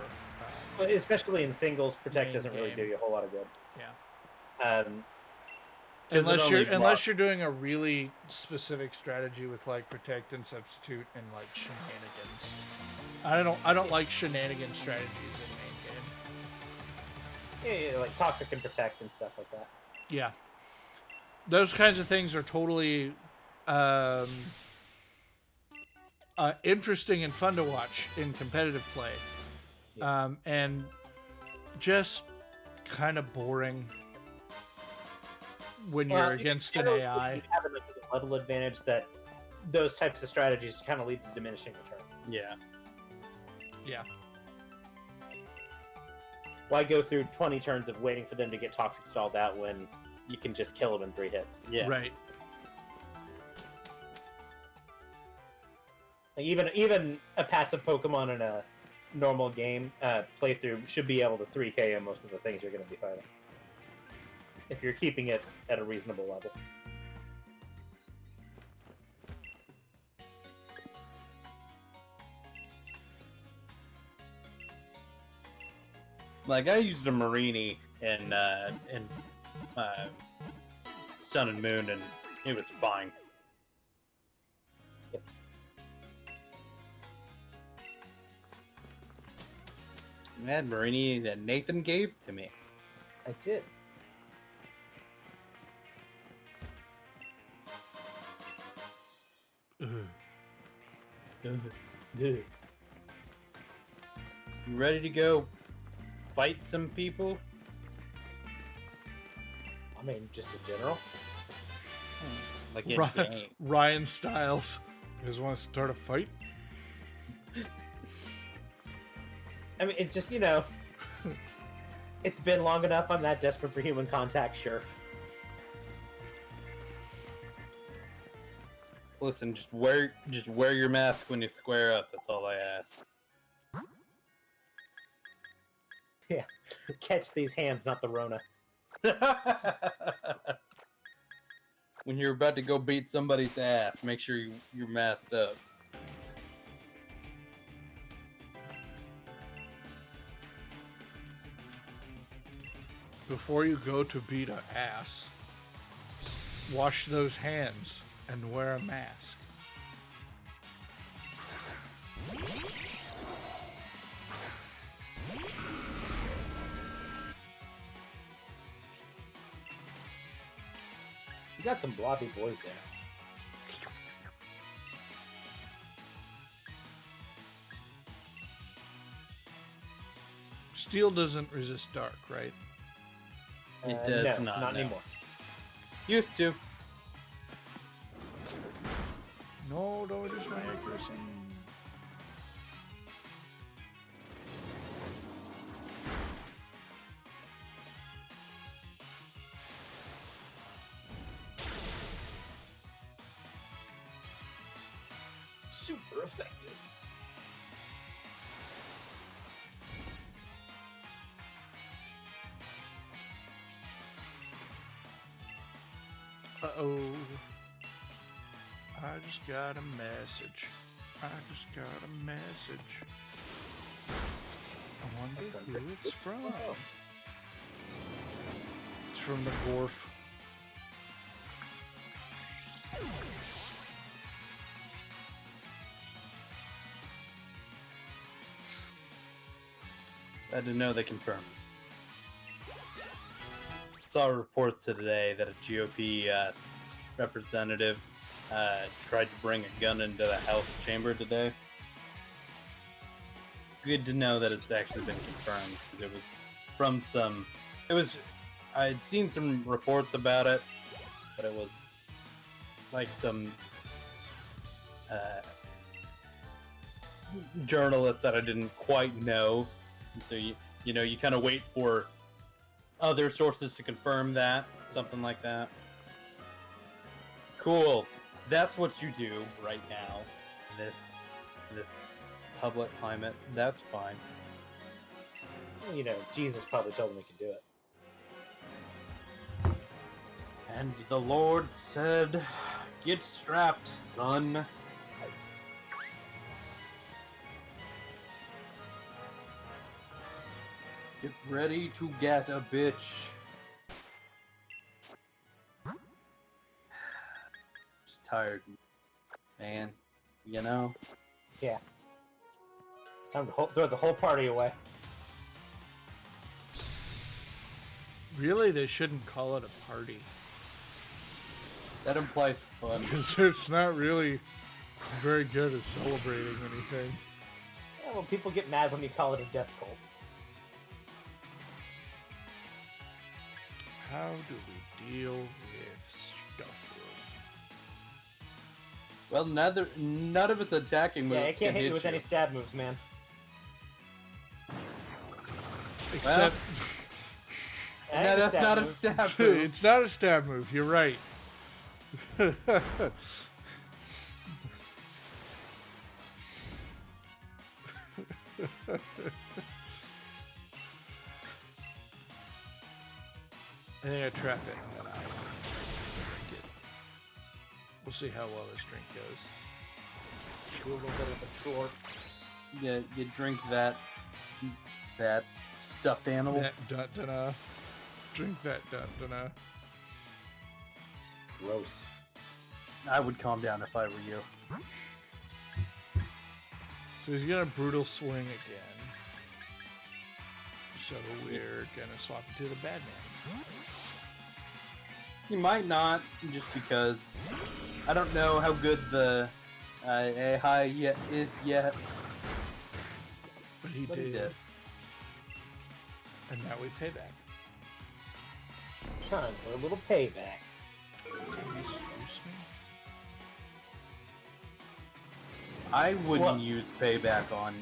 Well, especially in singles, Protect main doesn't really game. do you a whole lot of good. Yeah. Does it only block? Unless you're doing a really specific strategy with like Protect and Substitute and like shenanigans. I don't like shenanigan strategies in main game. Yeah, like Toxic and Protect and stuff like that. Yeah. Those kinds of things are totally interesting and fun to watch in competitive play. Yeah. And just kind of boring when you're against an AI. You have enough of a level advantage that those types of strategies kind of lead to diminishing return. Yeah. Yeah. Why go through 20 turns of waiting for them to get Toxic stalled out when you can just kill him in 3 hits. Yeah. Right. Like even a passive Pokemon in a normal game playthrough should be able to 3KO most of the things you're going to be fighting, if you're keeping it at a reasonable level. Like, I used a Marini in Sun and Moon, and it was fine. Yep. I had Marini that Nathan gave to me. I did. You ready to go fight some people? I mean, just in general. Like in game. Ryan Styles. You guys want to start a fight? I mean, it's just, it's been long enough. I'm that desperate for human contact, sure. Listen, just wear your mask when you square up. That's all I ask. Yeah, catch these hands, not the Rona. When you're about to go beat somebody's ass, make sure you're masked up. Before you go to beat a ass, wash those hands and wear a mask. You got some blobby boys there. Steel doesn't resist dark, right? It does no, not no. anymore. Used to. No, don't reduce my accuracy. Super effective. Uh-oh. I just got a message. I wonder who it's from. It's from the dwarf. I didn't know they confirmed. Saw reports today that a GOP representative tried to bring a gun into the House chamber today. Good to know that it's actually been confirmed, because it was from some... I'd seen some reports about it, but it was like some journalists that I didn't quite know. And so you kind of wait for other sources to confirm that, something like that. Cool. That's what you do right now. This public climate. That's fine. Well, Jesus probably told him he could do it. And the Lord said, "Get strapped, son." Get ready to get a bitch. Just tired, man. Yeah. It's time to throw the whole party away. Really, they shouldn't call it a party. That implies fun. Because it's not really very good at celebrating anything. Yeah, well, people get mad when you call it a death cult. How do we deal with stuff? Well, none of its attacking moves Yeah, it can't hit you with you. any stab moves, man. Except, No, that's not a stab move. It's not a stab move. You're right. I think I trapped it. I'm gonna drink it. We'll see how well this drink goes. Do a little bit of a chore. Yeah, you drink that stuffed animal. That dun-dun-na. Drink that dun-dun-na. Gross. I would calm down if I were you. So he's gonna brutal swing again. So we're gonna swap it to the bad man's. You might not, just because I don't know how good the AI is yet. But he But he did. did. And now we pay back. Time for a little payback. Can you use me? I wouldn't What? use payback on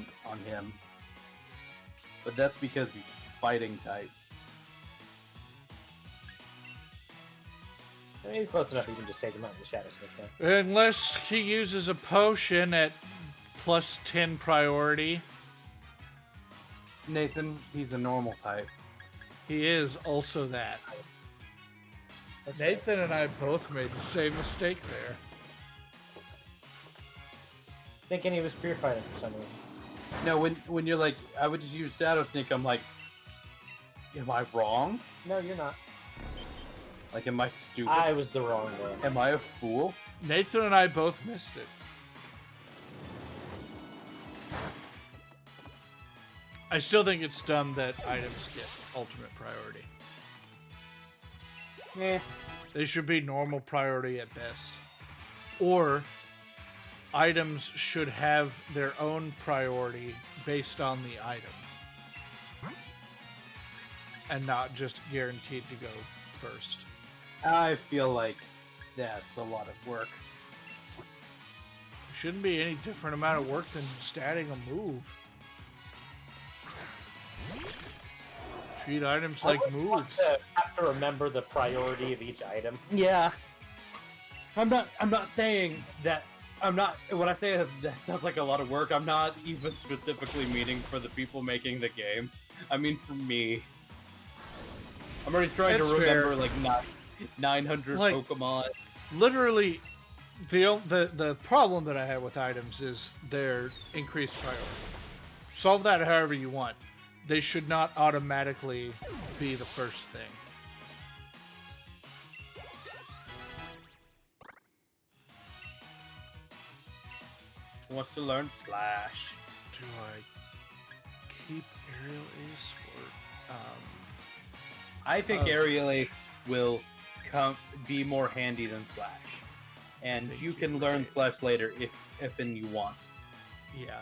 him, but that's because he's fighting type. I mean, he's close enough. You can just take him out in the shadow sneak now. Unless he uses a potion at plus 10 priority. Nathan, he's a normal type. He is also that. That's Nathan and I both made the same mistake there. Thinking he was spear fighting for some reason. No, when you're like, I would just use Shadow Sneak, I'm like, am I wrong? No, you're not. Like, am I stupid? I was the wrong one. Am I a fool? Nathan and I both missed it. I still think it's dumb that items get ultimate priority. Eh. They should be normal priority at best. Or items should have their own priority based on the item. And not just guaranteed to go first. I feel like that's a lot of work. Shouldn't be any different amount of work than just adding a move. Treat items like moves. To have to remember the priority of each item. Yeah. I'm not saying that. When I say that sounds like a lot of work, I'm not even specifically meaning for the people making the game. I mean for me. I'm already trying That's to remember fair. like 900 Like- Pokemon. Literally, the problem that I have with items is their increased priority. Solve that however you want. They should not automatically be the first thing. Wants to learn Slash. Do I keep Aerial Ace for... I think Oh. Aerial Ace will be more handy than Slash. And think you you're can learn right. Slash later if and you want. Yeah.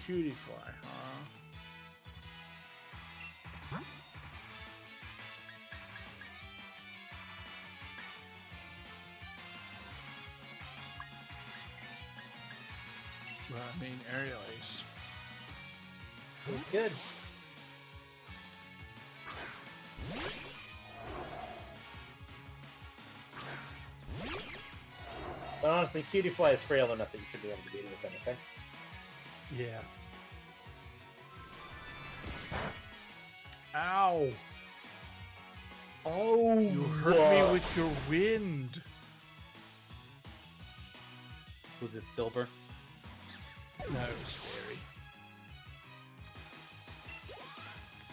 Cutie Fly, huh? Well, I mean, Aerial Ace. It's good. But honestly, Cutie Fly is frail enough that you should be able to beat it with anything. Yeah. Ow! Oh, You hurt me with your wind. Was it Silver? No, it was fairy.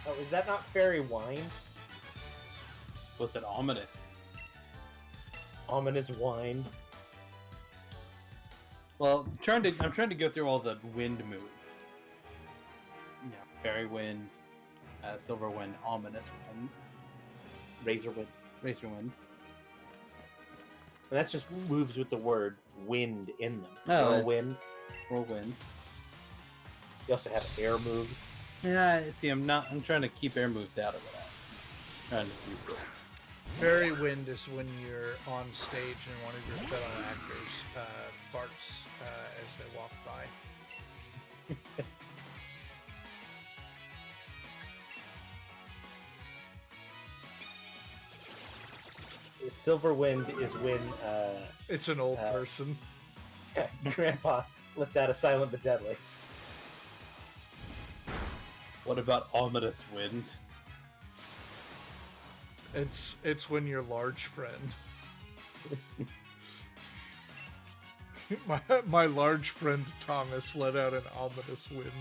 Oh, is that not fairy wine? Was it Ominous? Ominous wine. Well, I'm trying to go through all the wind moves. Yeah, Fairy Wind, Silver Wind, Ominous Wind, Razor wind. Razor Wind. And that's just moves with the word wind in them. Oh. Whirlwind. Whirlwind. You also have air moves. Yeah, see, I'm trying to keep air moves out of that. Trying to keep it. Fairy Wind is when you're on stage and one of your fellow actors farts as they walk by. Silver wind is when It's an old person. Grandpa lets out a silent but deadly. What about ominous wind? It's when your large friend. my large friend Thomas let out an ominous wind.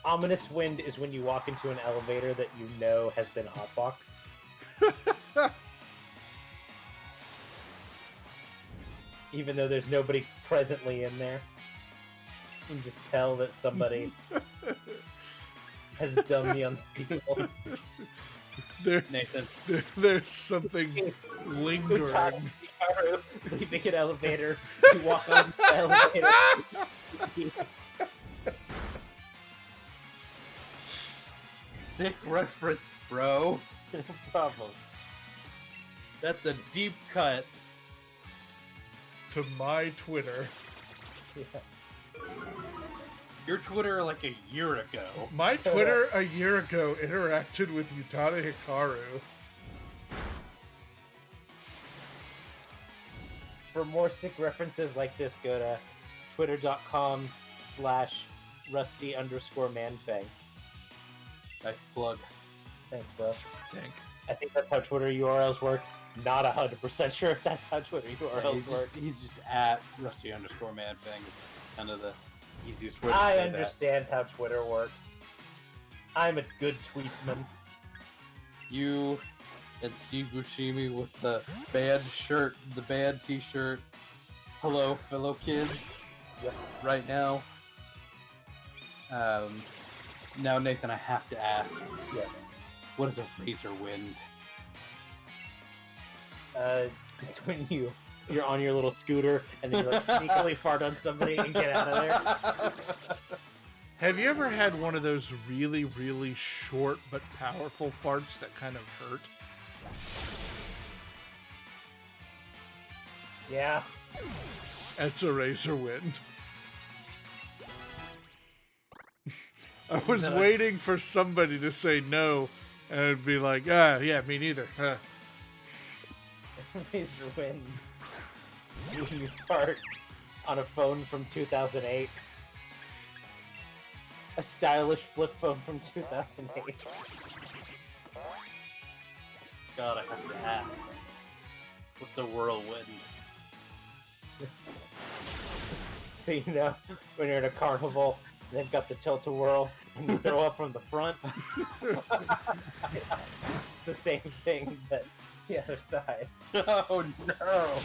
Ominous wind is when you walk into an elevator that you know has been hotboxed. Even though there's nobody presently in there. You can just tell that somebody has done the unspeakable. Nathan. There's something lingering. Leaving an elevator. You walk on the elevator. Sick reference, bro. No problem. That's a deep cut. To my Twitter. Yeah. Your Twitter like a year ago. My Twitter a year ago interacted with Utada Hikaru. For more sick references like this, go to twitter.com/rusty_manfang. Nice plug. Thanks, bro. Dang. I think that's how Twitter URLs work. Not 100% sure if that's how Twitter URLs work. He's just at Rusty_manfang. Kind of the easiest way to I say understand how Twitter works. I'm a good tweetsman. that. You and Steve Buscemi with the band shirt, the band t-shirt. Hello, fellow kids. Yep. Right now. Now, Nathan, I have to ask. Yeah. What is a razor wind? It's when you're on your little scooter and then you like sneakily fart on somebody and get out of there. Have you ever had one of those really, really short but powerful farts that kind of hurt? Yeah. That's a razor wind. I was waiting for somebody to say no, and I'd be like, yeah, me neither. Razor wind. When you fart on a phone from 2008. A stylish flip phone from 2008. God, I have to ask. What's a whirlwind? So you know, when you're at a carnival, they've got the tilt-a-whirl, and you throw up from the front. It's the same thing, but the other side. Oh no!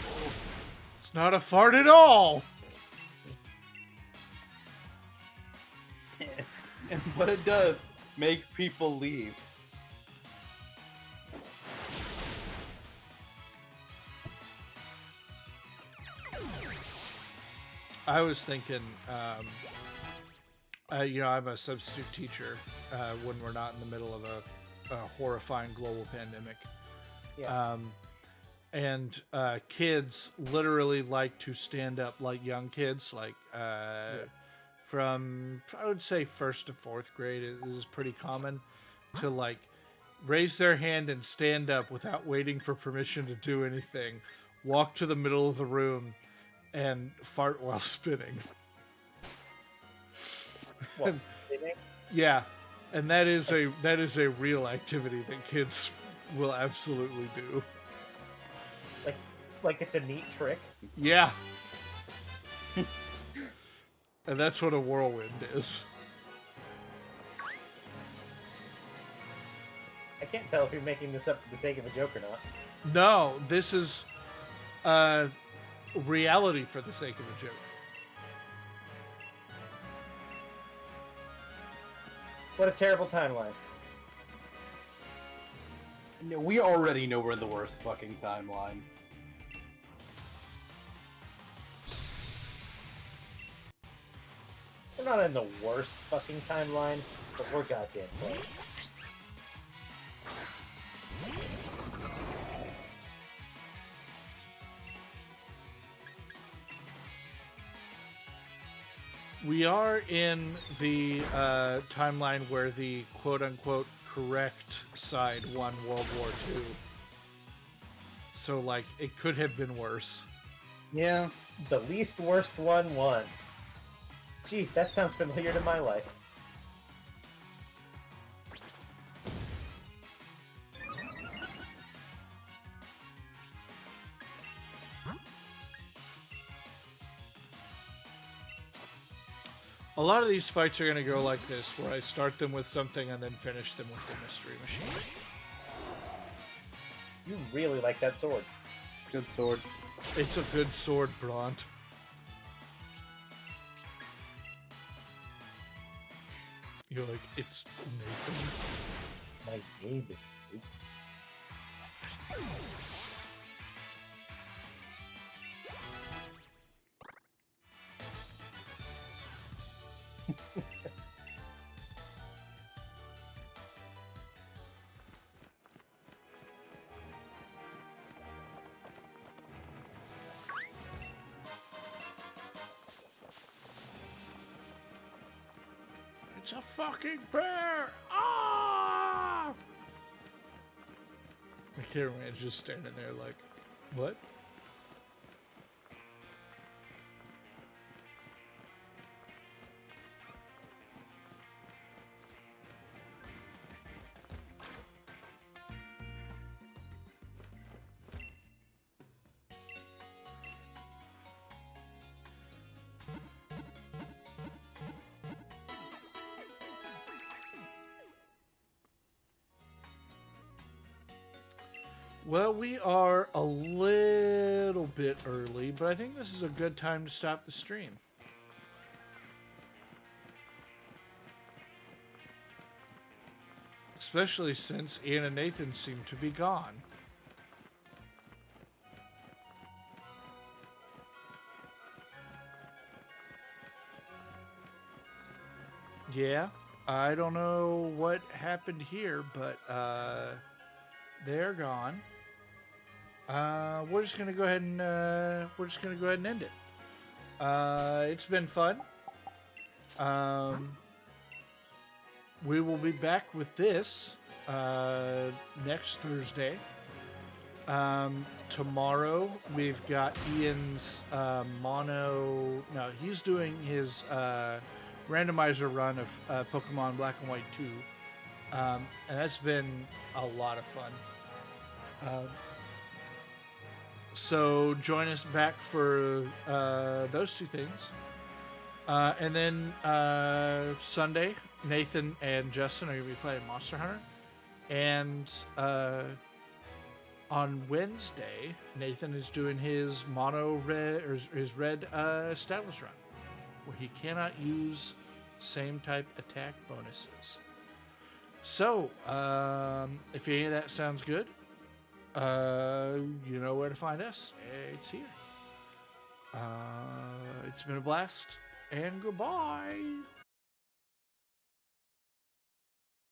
It's not a fart at all! But it does make people leave. I was thinking, I'm a substitute teacher when we're not in the middle of a horrifying global pandemic. Yeah. And kids literally like to stand up, like young kids, like from, I would say, 1st to 4th grade is pretty common, to like raise their hand and stand up without waiting for permission to do anything, walk to the middle of the room, and fart while spinning. What, spinning? Yeah, and that is a real activity that kids will absolutely do. Like it's a neat trick. Yeah. And that's what a whirlwind is. I can't tell if you're making this up for the sake of a joke or not. No, this is reality for the sake of a joke. What a terrible timeline. We already know we're in the worst fucking timeline. We're not in the worst fucking timeline, but we're goddamn close. We are in the timeline where the quote-unquote correct side won World War II. So, like, it could have been worse. Yeah, the least worst one won. Geez, that sounds familiar to my life. A lot of these fights are going to go like this, where I start them with something and then finish them with the mystery machine. You really like that sword. Good sword. It's a good sword, Bront. You're like, it's Nathan. My name is Luke. It's a fucking bear! Ah! The cameraman's just standing there like, what? Well, we are a little bit early, but I think this is a good time to stop the stream. Especially since Ian and Nathan seem to be gone. Yeah, I don't know what happened here, but they're gone. We're just gonna go ahead and end it. It's been fun. We will be back with this next Thursday. Tomorrow we've got Ian's mono. No, he's doing his randomizer run of Pokemon Black and White 2, and that's been a lot of fun. So join us back for those two things. And then Sunday, Nathan and Justin are going to be playing Monster Hunter. And on Wednesday, Nathan is doing his mono red, or his red established run, where he cannot use same type attack bonuses. So, if any of that sounds good, you know where to find us. It's here. It's been a blast, and goodbye.